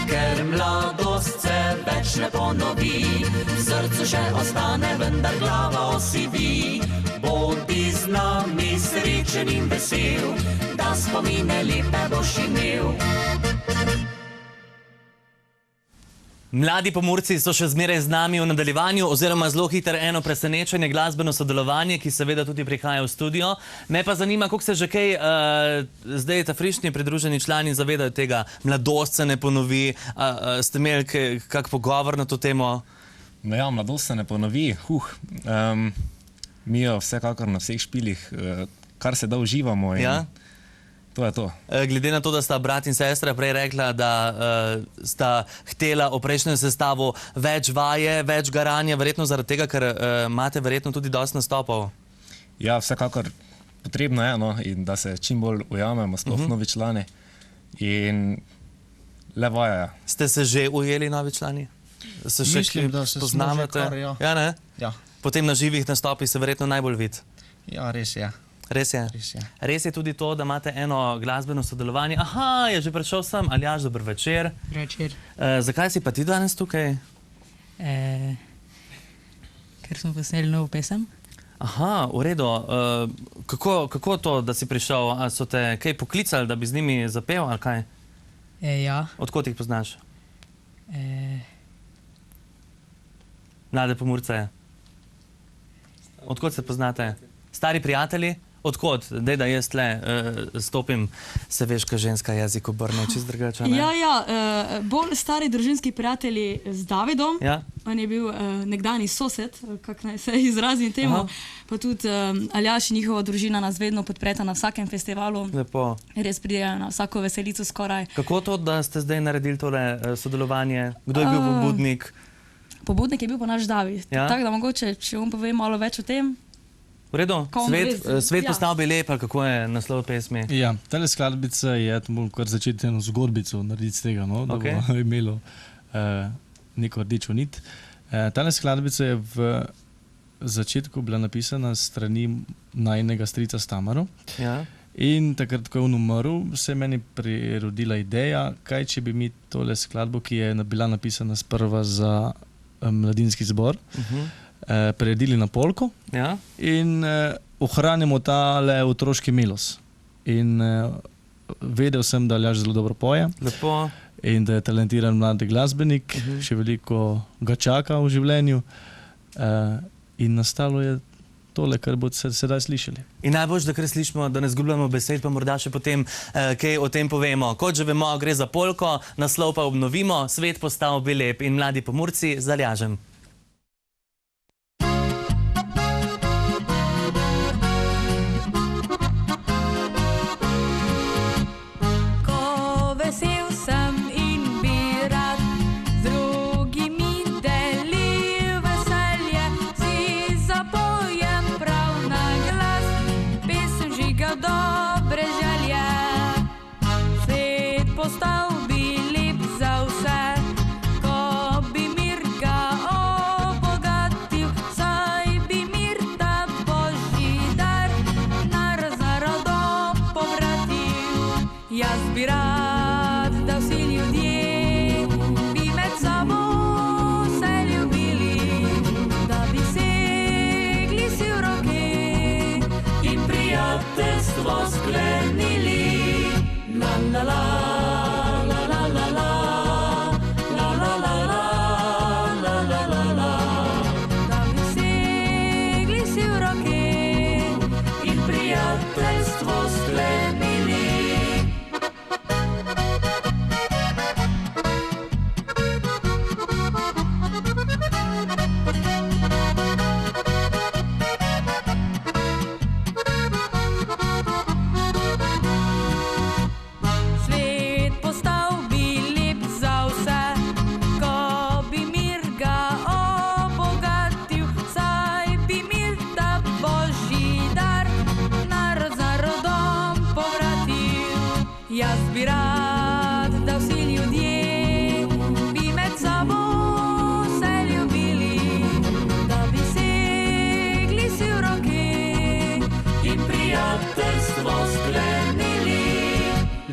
S11: Ker mladost se več ne ponovi, v srcu še ostane, vendar glava osivi. Bodi z nami srečen in vesel, da spomine lepe boš imel.
S1: Mladi Pomurci so še zmeraj z nami v nadaljevanju, oziroma zelo hitro eno presenečenje, glasbeno sodelovanje, ki seveda tudi prihaja v studio. Me pa zanima, koliko se že kaj zdaj ta frišni pridruženi člani zavedajo tega, mladost se ne ponovi. Ste imeli kak pogovor na to temo?
S16: No ja, mladost se ne ponovi. Mi jo vsekakor na vseh špilih, kar se da uživamo in to je to.
S1: Glede na to, da sta brat in sestra prej rekla, da sta htela v prejšnjem sestavu več vaje, več garanja, verjetno zaradi tega, ker imate verjetno tudi dosti nastopov.
S16: Ja, vsekakor potrebno je, no, in da se čim bolj ujamemo, sploh novi člani in le vajajo.
S1: Ste se že ujeli novi člani? Se še
S17: Mislim, da se
S1: spoznavate?
S17: smo že kar, ja.
S1: Ja, ne?
S17: Ja.
S1: Potem na živih nastopih se verjetno najbolj vidi.
S17: Ja, res je.
S1: Res je? Res je tudi to, da imate eno glasbeno sodelovanje. Aha, je že prišel sem. Aljaž, dober večer.
S18: Večer.
S1: Zakaj si pa ti danes tukaj?
S18: Ker smo posneli novo pesem.
S1: Aha, v redu. Kako to, da si prišel? A so te kaj poklicali, da bi z njimi zapel, ali kaj?
S18: Ja.
S1: Odkot jih poznaš? Mlade Pomurce. Odkot se poznate? Stari prijatelji? Odkot? Dej, da jaz tle stopim, se veš, ka ženska jezik obrne, čist drugače, ne?
S14: Bolj stari družinski prijatelji z Davidom.
S1: Ja.
S14: On je bil nekdani sosed, kak naj se izrazim temu. Pa tudi Aljaž in njihova družina nas vedno podpreta na vsakem festivalu.
S1: Lepo.
S14: Res pridejo na vsako veselico skoraj.
S1: Kako to, da ste zdaj naredili tole sodelovanje? Kdo je bil pobudnik?
S14: Pobudnik je bil pa naš David.
S1: Ja?
S14: Tako da mogoče, če on pove malo več o tem.
S1: V redu? Svet postal bi lep, ali kako je naslov pesmi?
S13: Ja, tale skladbica je, to moram kar začeti eno zgodbico narediti z tega, no, da bo imelo neko rdečo nit. Tale skladbica je v začetku bila napisana strani najinega strica s Tamaro.
S1: Ja.
S13: In takrat, ko je on umrl, se je meni prirodila ideja, kaj če bi mi tole skladbo, ki je bila napisana sprva za mladinski zbor, preredili na polko in ohranimo tale otroški milos. In vedel sem, da Aljaž zelo dobro poje.
S1: Lepo.
S13: In da je talentiran mladi glasbenik, še veliko ga čaka v življenju. In nastalo je tole, kar boste sedaj slišali.
S1: In najbolj, da kar slišimo, da ne zgubljamo besed, pa morda še potem kaj o tem povemo. Kot že vemo, gre za polko, naslov pa obnovimo, svet postal bi lep in Mladi Pomurci z Aljažem.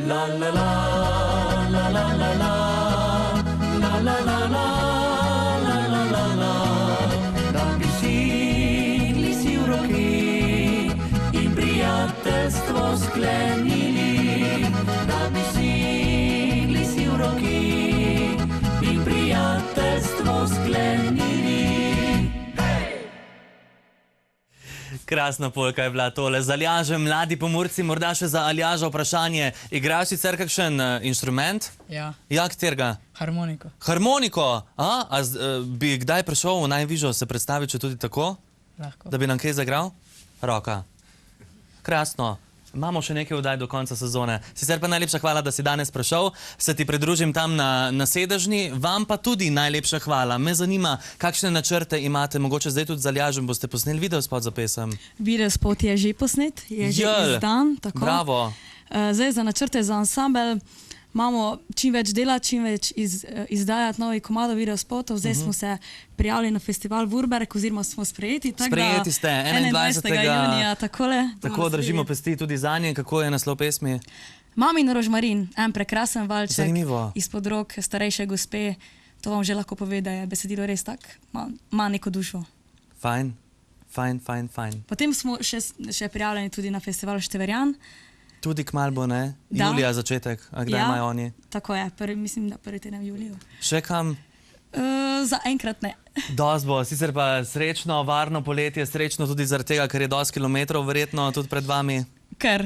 S5: La la la, la la la la, la la la la, la la la la. Da bi sigli si v roki in prijateljstvo sklenili. Da bi sigli si v roki in prijateljstvo sklenili.
S1: Krasna polka je bila tole. Z Aljažem, mladi Pomurci, morda še za Aljaža vprašanje. Igraš sicer kakšen inštrument?
S18: Ja.
S1: Ja, katerega?
S18: Harmoniko.
S1: Harmoniko? Bi kdaj prišel v najvižjo se predstaviti, če tudi tako?
S18: Lahko.
S1: Da bi nam kaj zagral? Roka. Krasno. Imamo še nekaj oddaj do konca sezone. Sicer pa najlepša hvala, da si danes prišel. Se ti pridružim tam na sedežni. Vam pa tudi najlepša hvala. Me zanima, kakšne načrte imate. Mogoče zdaj tudi z Aljažem boste posneli videospot za pesem.
S14: Videospot je že posnet, je že izdan. Tako.
S1: Bravo.
S14: Zdaj za načrte za ansambel imamo čim več dela, čim več izdajati novi komado videospotov. Zdaj smo se prijavili na festival Vurberg, oziroma smo sprejeti.
S1: Sprejeti ste 21.
S14: junija.
S1: Tako držimo pesti tudi za nje. Kako je naslov pesmi?
S14: Mamin rožmarin, en prekrasen valček.
S1: Zanimivo.
S14: Izpod rok starejše gospe. To vam že lahko pove, da je besedilo res tak, ima neko dušo.
S1: Fajn.
S14: Potem smo še prijavljeni tudi na festival Števerjan.
S1: Tudi kmalu bo, ne?
S14: Da.
S1: Julija začetek, a kdaj imajo oni?
S14: Tako je, mislim, da prvi teden v juliju.
S1: Še kam?
S14: Za enkrat ne.
S1: Dosti bo, sicer pa srečno, varno poletje, srečno tudi zaradi tega, ker je dosti kilometrov verjetno tudi pred vami.
S14: Ker,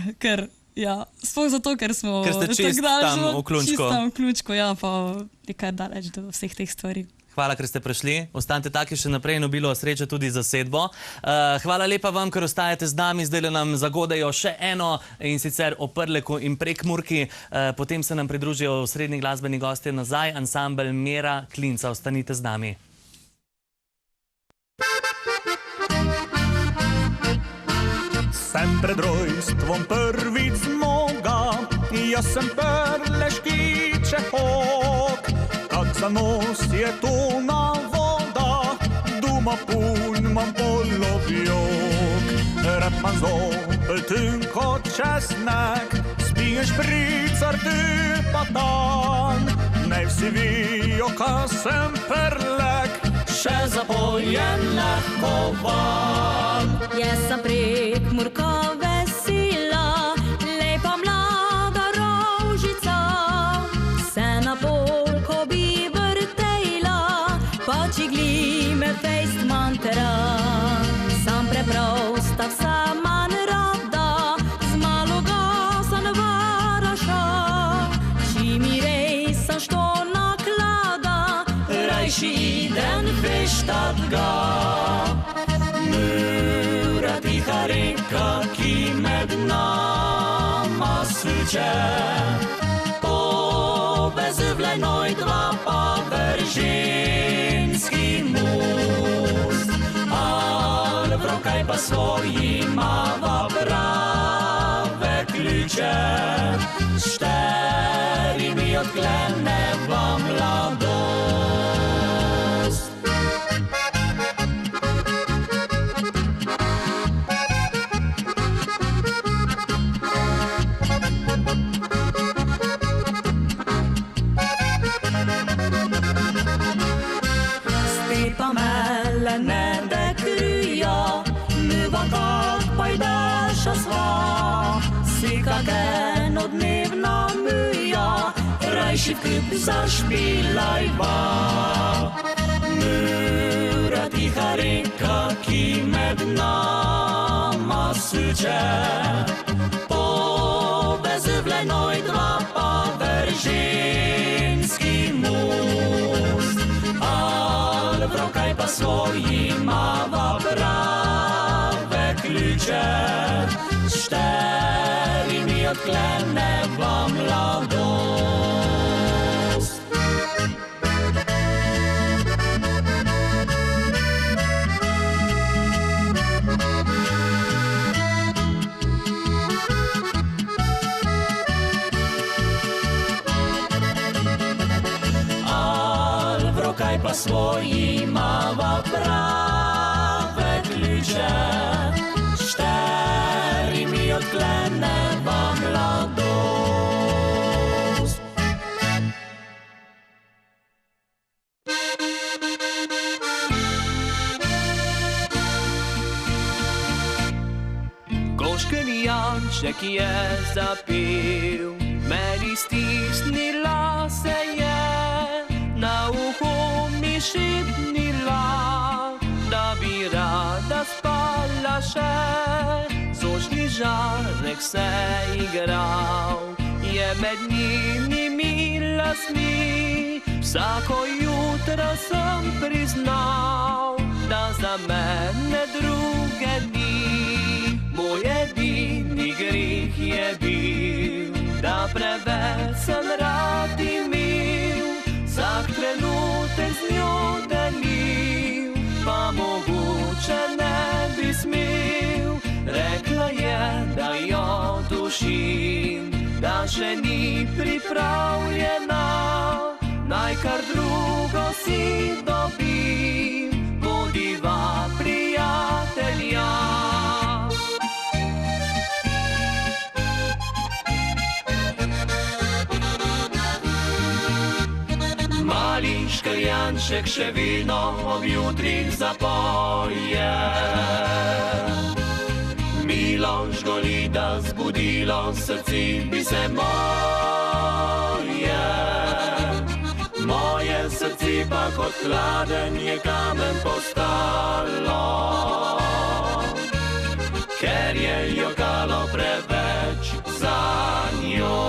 S14: ja. Sploh zato, ker smo...
S1: Ker ste čist tam v klunčku.
S14: Čist tam v klunčku, ja, pa je kar daleč do vseh teh stvari.
S1: Hvala, ker ste prišli. Ostanite taki še naprej in obilo sreče tudi za sedbo. Hvala lepa vam, ker ostajate z nami. Zdaj nam zagodajo še eno in sicer o Prleku in Prekmurki. Potem se nam pridružijo srednji glasbeni gostje nazaj, ansambel Mera Klinca. Ostanite z nami.
S17: Sem pred rojstvom prvič zmoga, jaz sem prleški čehok. Kak za nos je tona voda, duma pun mam polovjok. Rad man zopel tynko česnek, spijen špricar ty patan. Nej vsi vijo, ka sem Prlek, še zapojen lahko van.
S11: Jaz sem Prekmurka vesela, lepa mlada rožica, se na polko bi vrtejla, pa čigli me fejst mantera. Sam preprosta vsa manj rada, z malo gasan varaša, či mi rej sam što naklada, rajši idem feštat ga. Mura tiha reka, ki med nama suče, povezivlej noj dva pa verženski most. Al vrokaj pa svoji mava prave ključe, šteri mi odkleneva mladost.
S17: Nebe kryja, mywa kak pajdasza sva, si kak enodnevna myja, rajši kyp zašpilajva. Mura tiha reka, ki med nama syče, povezivlej noj dva pa verženski most. Al vrokaj pa svoji mava prave ključe, šteri mi odkleneva mladost. Al vrokaj pa svoji mava prave ključe, šteri mi odkleneva mladost.
S19: Malički Janček je zapil, meni stisnila se je, na uho mi šipnila, da bi rada spala še. Zožni žarek se igral, je med njimi lasmi. Vsako jutro sem priznal, da za mene druge ni. Moj edini greh je bil, da preveč sem rad imel, vsak trenutek z njo delil, pa mogoče ne bi smel. Rekla je, da jo dušim, da še ni pripravljena, naj kar drugo si dobim, bodiva prijatelja. Mali škrjanček še vino ob jutrih zapoje. Milo žgoli, da zbudilo srci bi se moje. Moje srce pa kot hladen je kamen postalo, ker je jokalo preveč za njo.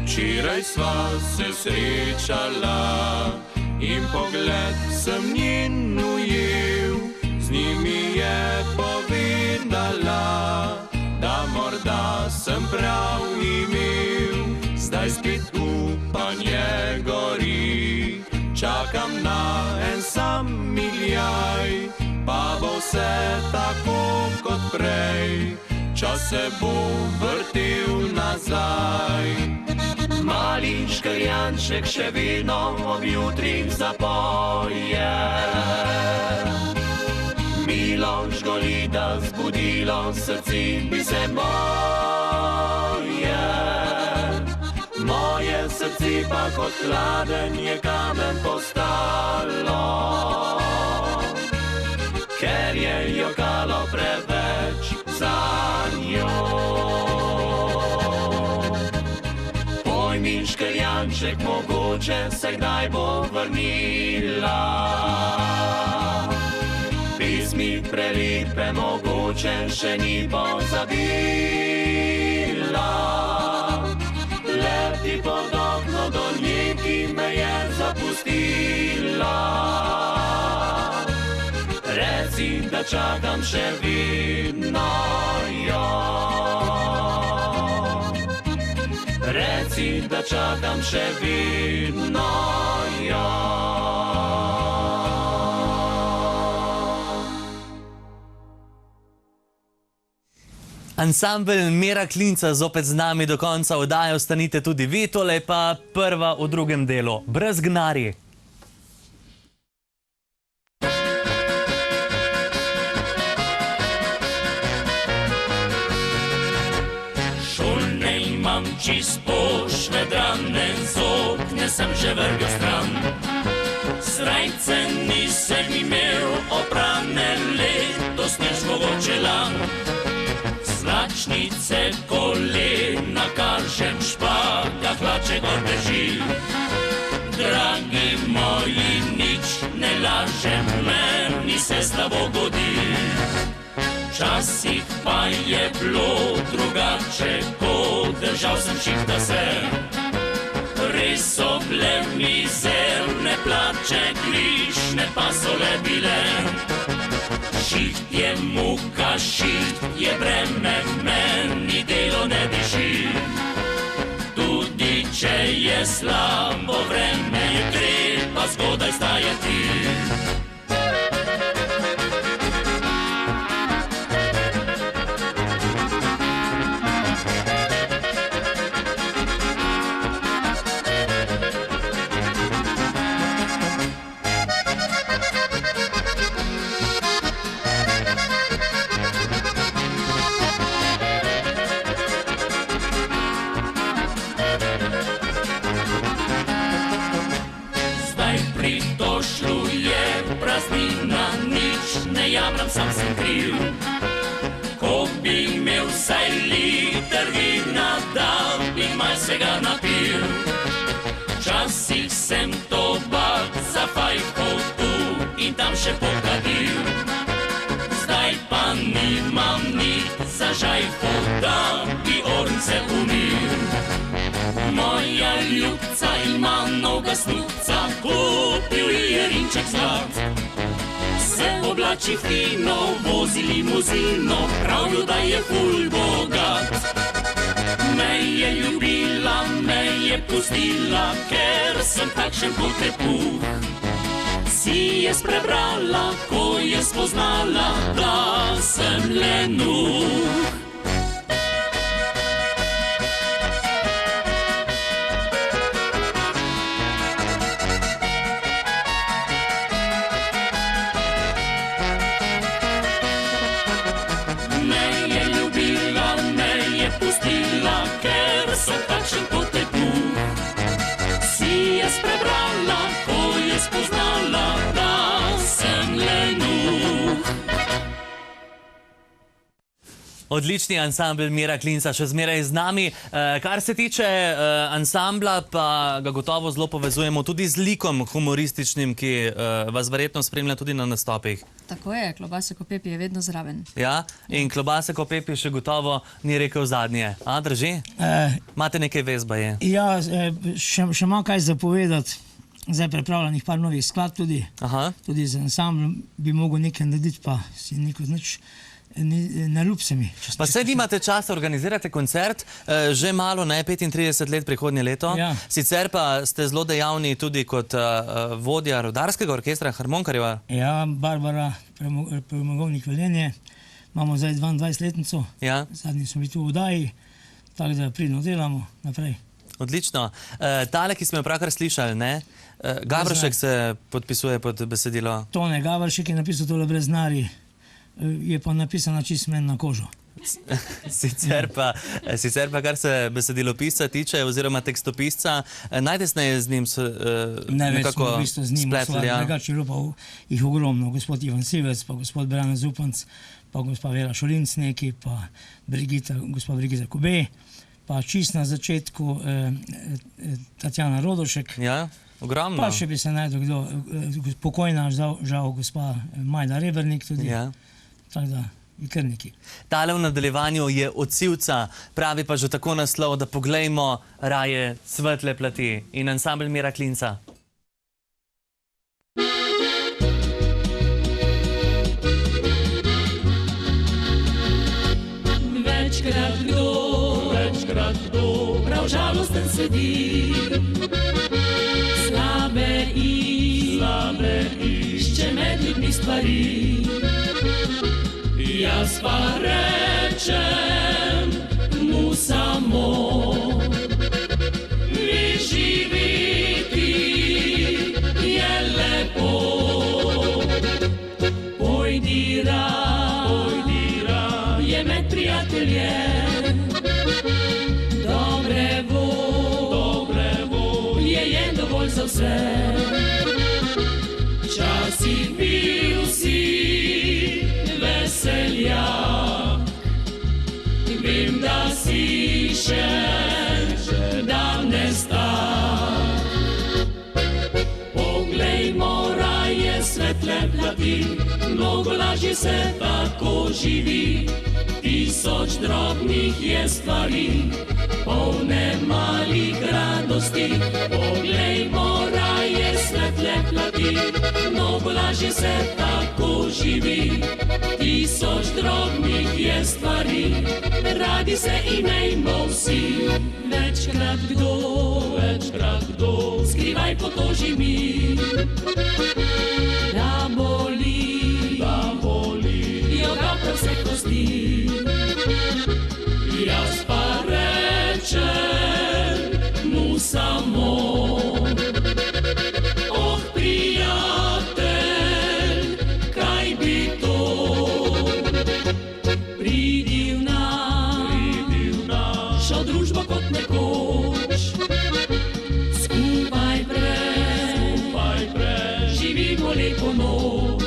S19: Včeraj sva se srečala in pogled sem njen ujel. Z njimi je povedala, da morda sem prav imel. Zdaj spet upanje gori, čakam na en sam milijaj, pa bo vse tako kot prej, čas se bo vrtel nazaj. Mali škrjanček še vino ob jutrih zapoje. Milo žgoli, da zbudilo srce bi se moje. Moje srce pa kot hladen je kamen postalo, ker je jokalo preveč za njo. Mi škrjanček mogoče se kdaj bo vrnila, pismi prelepe mogoče še ni pozabila. Leti pod okno do nje, ki me je zapustila. Reci, da čakam še vedno jo. Reci, da čakam še vedno jo.
S1: Ansambel Mira Klinca zopet z nami do konca oddaje, ostanite tudi vi, tole pa prva v drugem delu. Brez gnari.
S17: Čist pošvedrane zokne sem že vrgel stran. Srajce nisem imel oprane, letos nič mogoče lan. Slačnice kolena kažem, špaga hlače gor beži. Dragi moji, nič ne lažem, meni se slabo godi. Včasih pa je bilo drugače, ko držal sem šihta se. Res so bile mizerne plače, klišne pa so le bile. Šiht je muka, šiht je breme, meni delo ne diši. Tudi če je slabo vreme, je treba zgodaj stajati. jamram, sam sem kriv. Ko bi imel vsaj liter vina, da bi malcega napil. Včasih sem tobak za fajko tu in tam še pokadil. Zdaj pa nimam nič za žajfo, da bi ornce umil. Moja ljubca ima noga snubca, kupil je rinček zlat. Se oblači fino, vozi limuzino, pravijo, da je ful bogat. Me je ljubila, me je pustila, ker sem takšen potepuh. Si je sprebrala, ko je spoznala, da sem lenuh.
S1: Odlični ansambl Mira Klinca še zmeraj z nami. Kar se tiče ansambla, pa ga gotovo zelo povezujemo tudi z likom humorističnim, ki vas verjetno spremlja tudi na nastopih.
S3: Tako je, Klobasek Pepi je vedno zraven.
S1: Ja, in Klobasek Pepi še gotovo ni rekel zadnje. A, drži? Imate nekaj vezba je?
S4: Ja, še imam kaj zapovedati. Zdaj pripravljenih par novih skladb tudi. Tudi z ansamblom bi mogel nekaj narediti, pa si nekaj nič ne ljub se mi.
S1: Pa saj nimate časa, organizirate koncert, že malo, ne, 35 let prihodnje leto. Sicer pa ste zelo dejavni tudi kot vodja Rudarskega orkestra Harmonkarjeva.
S4: Ja, Barbara, premogovnik Velenje. Imamo zdaj 22-letnico. Zadnji smo bili tu v Udaji, tako da pridno delamo naprej.
S1: Odlično. Tale, ki smo jo pravkar slišali, ne? Gavršek se podpisuje pod besedilo.
S4: Tone Gavršek je napisal tole brez nari. Je pa napisana čist meni na kožo.
S1: Sicer pa, kar se besedilopisa tiče, oziroma tekstopisca, najtesneje z njim nekako spletli.
S4: Drugače je bilo pa jih ogromno. Gospod Ivan Sivec, pa gospod Brane Zupanc, pa gospa Vera Šolinc neki, pa gospa Brigita Kube, pa čist na začetku Tatjana Rodošek.
S1: Ja, ogromno.
S4: Pa še bi se najdel kdo, pokojna, žal gospa Majda Rebernik tudi. Tako da, ikrniki.
S1: Tale v nadaljevanju je od Sivca, pravi pa že tako naslov, da poglejmo raje svetle plati in ansambl Mira Klinca.
S17: Večkrat kdo, prav žalosten sedi. Slabe išče med ljudmi stvari. Jaz pa rečem mu samo, mi živeti je lepo. Pojdi rad, je med prijatelje, dobre volje je dovolj za vse. Včasih bil si veseljak, vem, da si še davne star. Poglejmo raje svetle plati, mnogo lažje se tako živi. 1000 drobnih je stvari, polne malih radosti. Poglejmo raje svetle plati, mnogo lažje se tako živi. 1000 drobnih je stvari, radi se imejmo vsi. Večkrat kdo, skrivaj potoži mi. Da boli, jo ga prav vse kosti. Jaz pa rečem mu samo, oh prijatelj, kaj bi to? Pridi v našo družbo kot nekoč. Skupaj živimo lepo noč.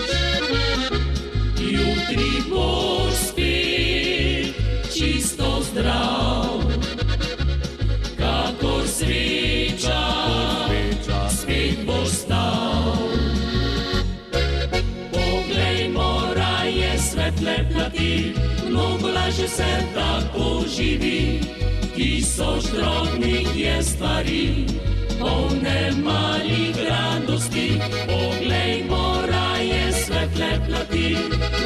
S17: svetle plati, mnogo lažje se tako živi. Tisoč drobnih je stvari, polne malih radosti. Poglejmo raje svetle plati,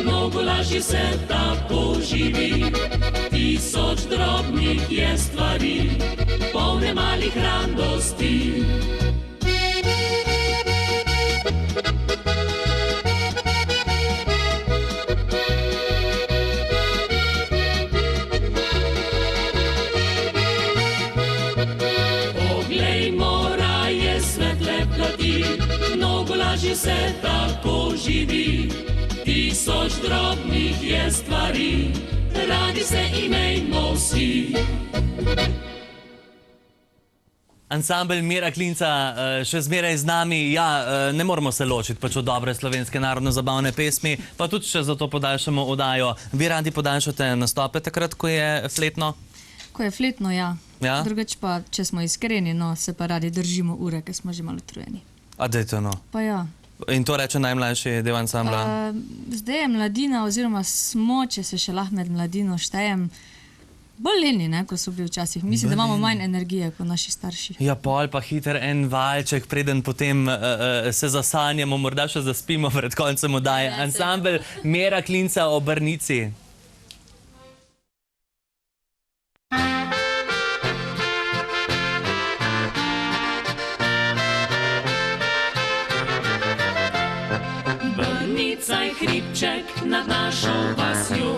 S17: mnogo lažje se tako živi. Tisoč drobnih je stvari, polne malih radosti. Mnogo lažje se tako živi, tisoč drobnih je stvari, radi se imejmo vsi.
S1: Ansambel Mira Klinca še zmeraj z nami. Ja, ne moramo se ločiti pač od dobre slovenske narodno-zabavne pesmi, pa tudi še za to podaljšamo oddajo. Vi radi podaljšate nastope takrat, ko je fletno?
S3: Ko je fletno, ja.
S1: Ja?
S3: Drugače pa, če smo iskreni, no, se pa radi držimo ure, ker smo že malo utrujeni.
S1: A dajte no.
S3: Pa ja.
S1: In to reče najmlajši del ansambla?
S3: Zdaj je mladina, oziroma smo, če se še lahko med mladino štejem, bolj leni, ne, ko so bili včasih. Mislim, da imamo manj energije kot naši starši.
S1: Ja, pol pa hiter en valček, preden potem se zasanjamo, morda še zaspimo pred koncem oddaje. Ansambel Mira Klinca o Brnici.
S17: Brnica je hribček nad našo vasjo,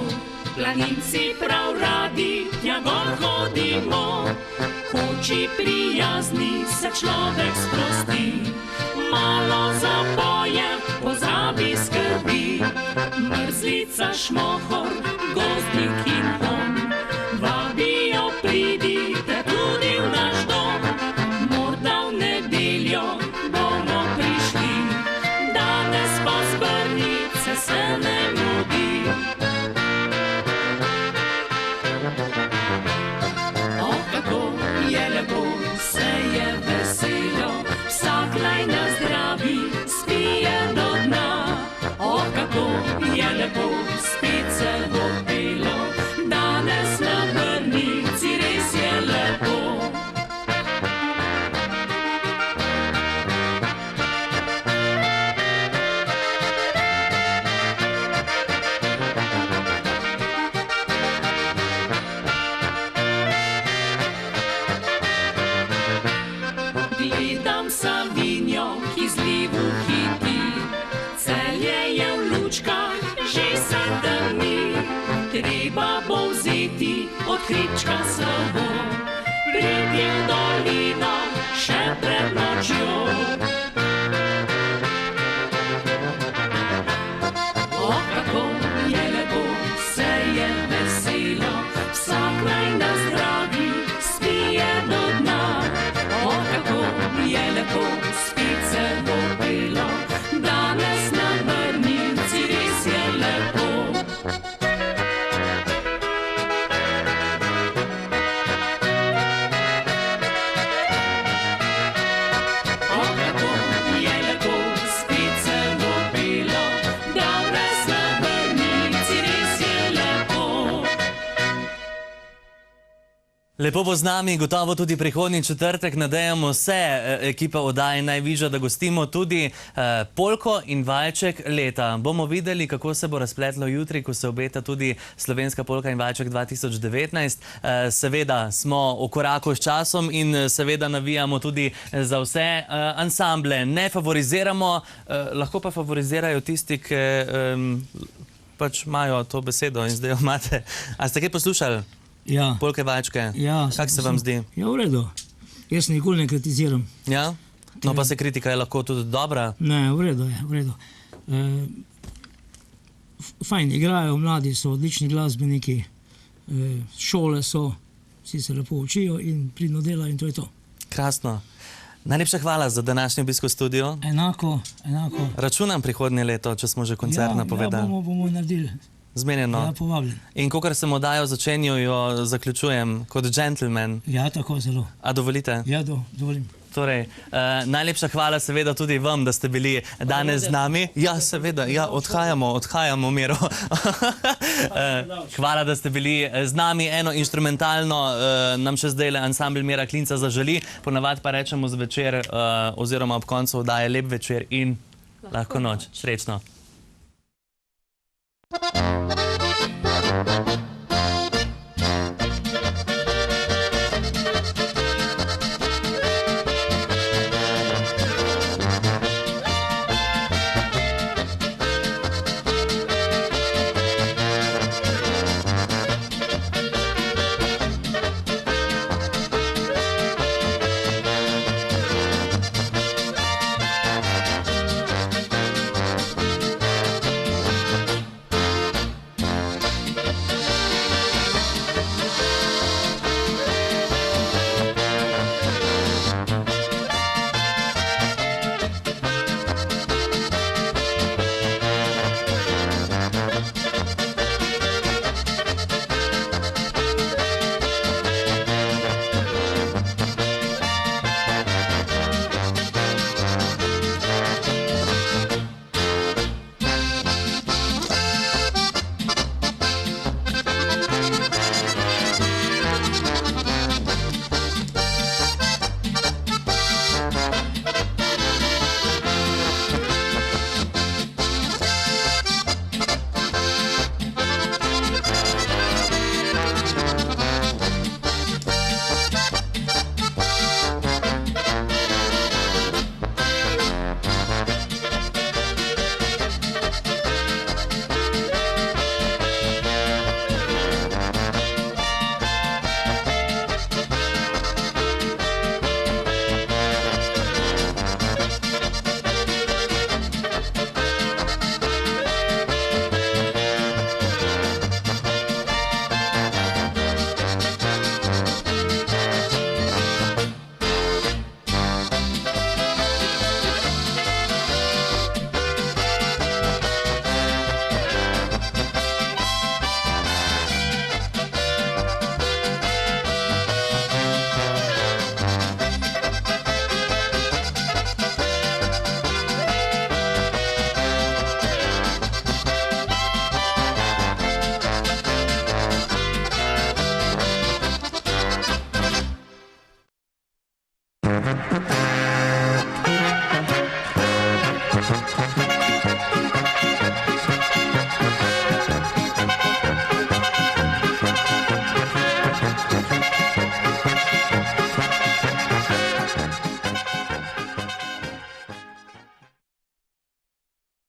S17: planinci prav radi tja gor hodimo. Oči prijazni se človek sprosti, malo zapoje, pozabi skrbi. Mrzlica, šmohor, gozdnik in hom, vabijo, pridite tudi v naš dom. Morda v nedeljo bomo prišli, danes pa z Brnice se ne mudi. O, kako je lepo, se je veselo, vsak naj nas zdravi, spije do dna. O, kako je lepo, spet se bo pelo, danes na Brnici res je lepo. Gledam Savinjo, ki z livu hiti, Celje je v lučkah, že se temni. Treba bo vzeti od hribčka slovo, priti v dolino še pred nočjo. O, kako je lepo, se je veselo, vsak naj nas zdravi, spije do dna. O, kako je lepo, spet se bo pelo, danes na Brnici res je lepo. O, kako je lepo, spet se bo pelo, danes na Brnici res je lepo.
S1: Lepo bo z nami, gotovo tudi prihodnji četrtek. Nadejamo se, ekipa oddaje Najvižja, da gostimo tudi polko in valček leta. Bomo videli, kako se bo razpletlo jutri, ko se obeta tudi slovenska polka in valček 2019. Seveda smo v koraku s časom in seveda navijamo tudi za vse ansamble. Ne favoriziramo, lahko pa favorizirajo tisti, ki pač imajo to besedo in zdaj jo imate. A ste kaj poslušali?
S4: Ja.
S1: Polke, valčke.
S4: Ja,
S1: kako se vam zdi?
S4: Ja, v redu. Jaz nikoli ne kritiziram.
S1: Ja? No, pa se kritika je lahko tudi dobra.
S4: Ne, v redu je, v redu. Fajn igrajo, mladi so odlični glasbeniki, šole so, vsi se lepo učijo in pridno delajo in to je to.
S1: Krasno. Najlepša hvala za današnji obisk v studiu.
S4: Enako, enako.
S1: Računam prihodnje leto, če smo že koncert napovedali.
S4: Ja, bomo naredili.
S1: Zmenjeno.
S4: Ja, povabljen.
S1: In kakor sem oddajo začenjal, jo zaključujem kot gentleman.
S4: Ja, tako zelo.
S1: A dovolite?
S4: Ja, dovolim.
S1: Torej, najlepša hvala seveda tudi vam, da ste bili danes z nami. Ja, seveda, ja, odhajamo, Miro. Hvala, da ste bili z nami. Eno inštrumentalno nam še zdaj ansambl Mira Klinca zaželi. Ponavadi pa rečemo zvečer oziroma ob koncu oddaje lep večer in lahko noč. Srečno.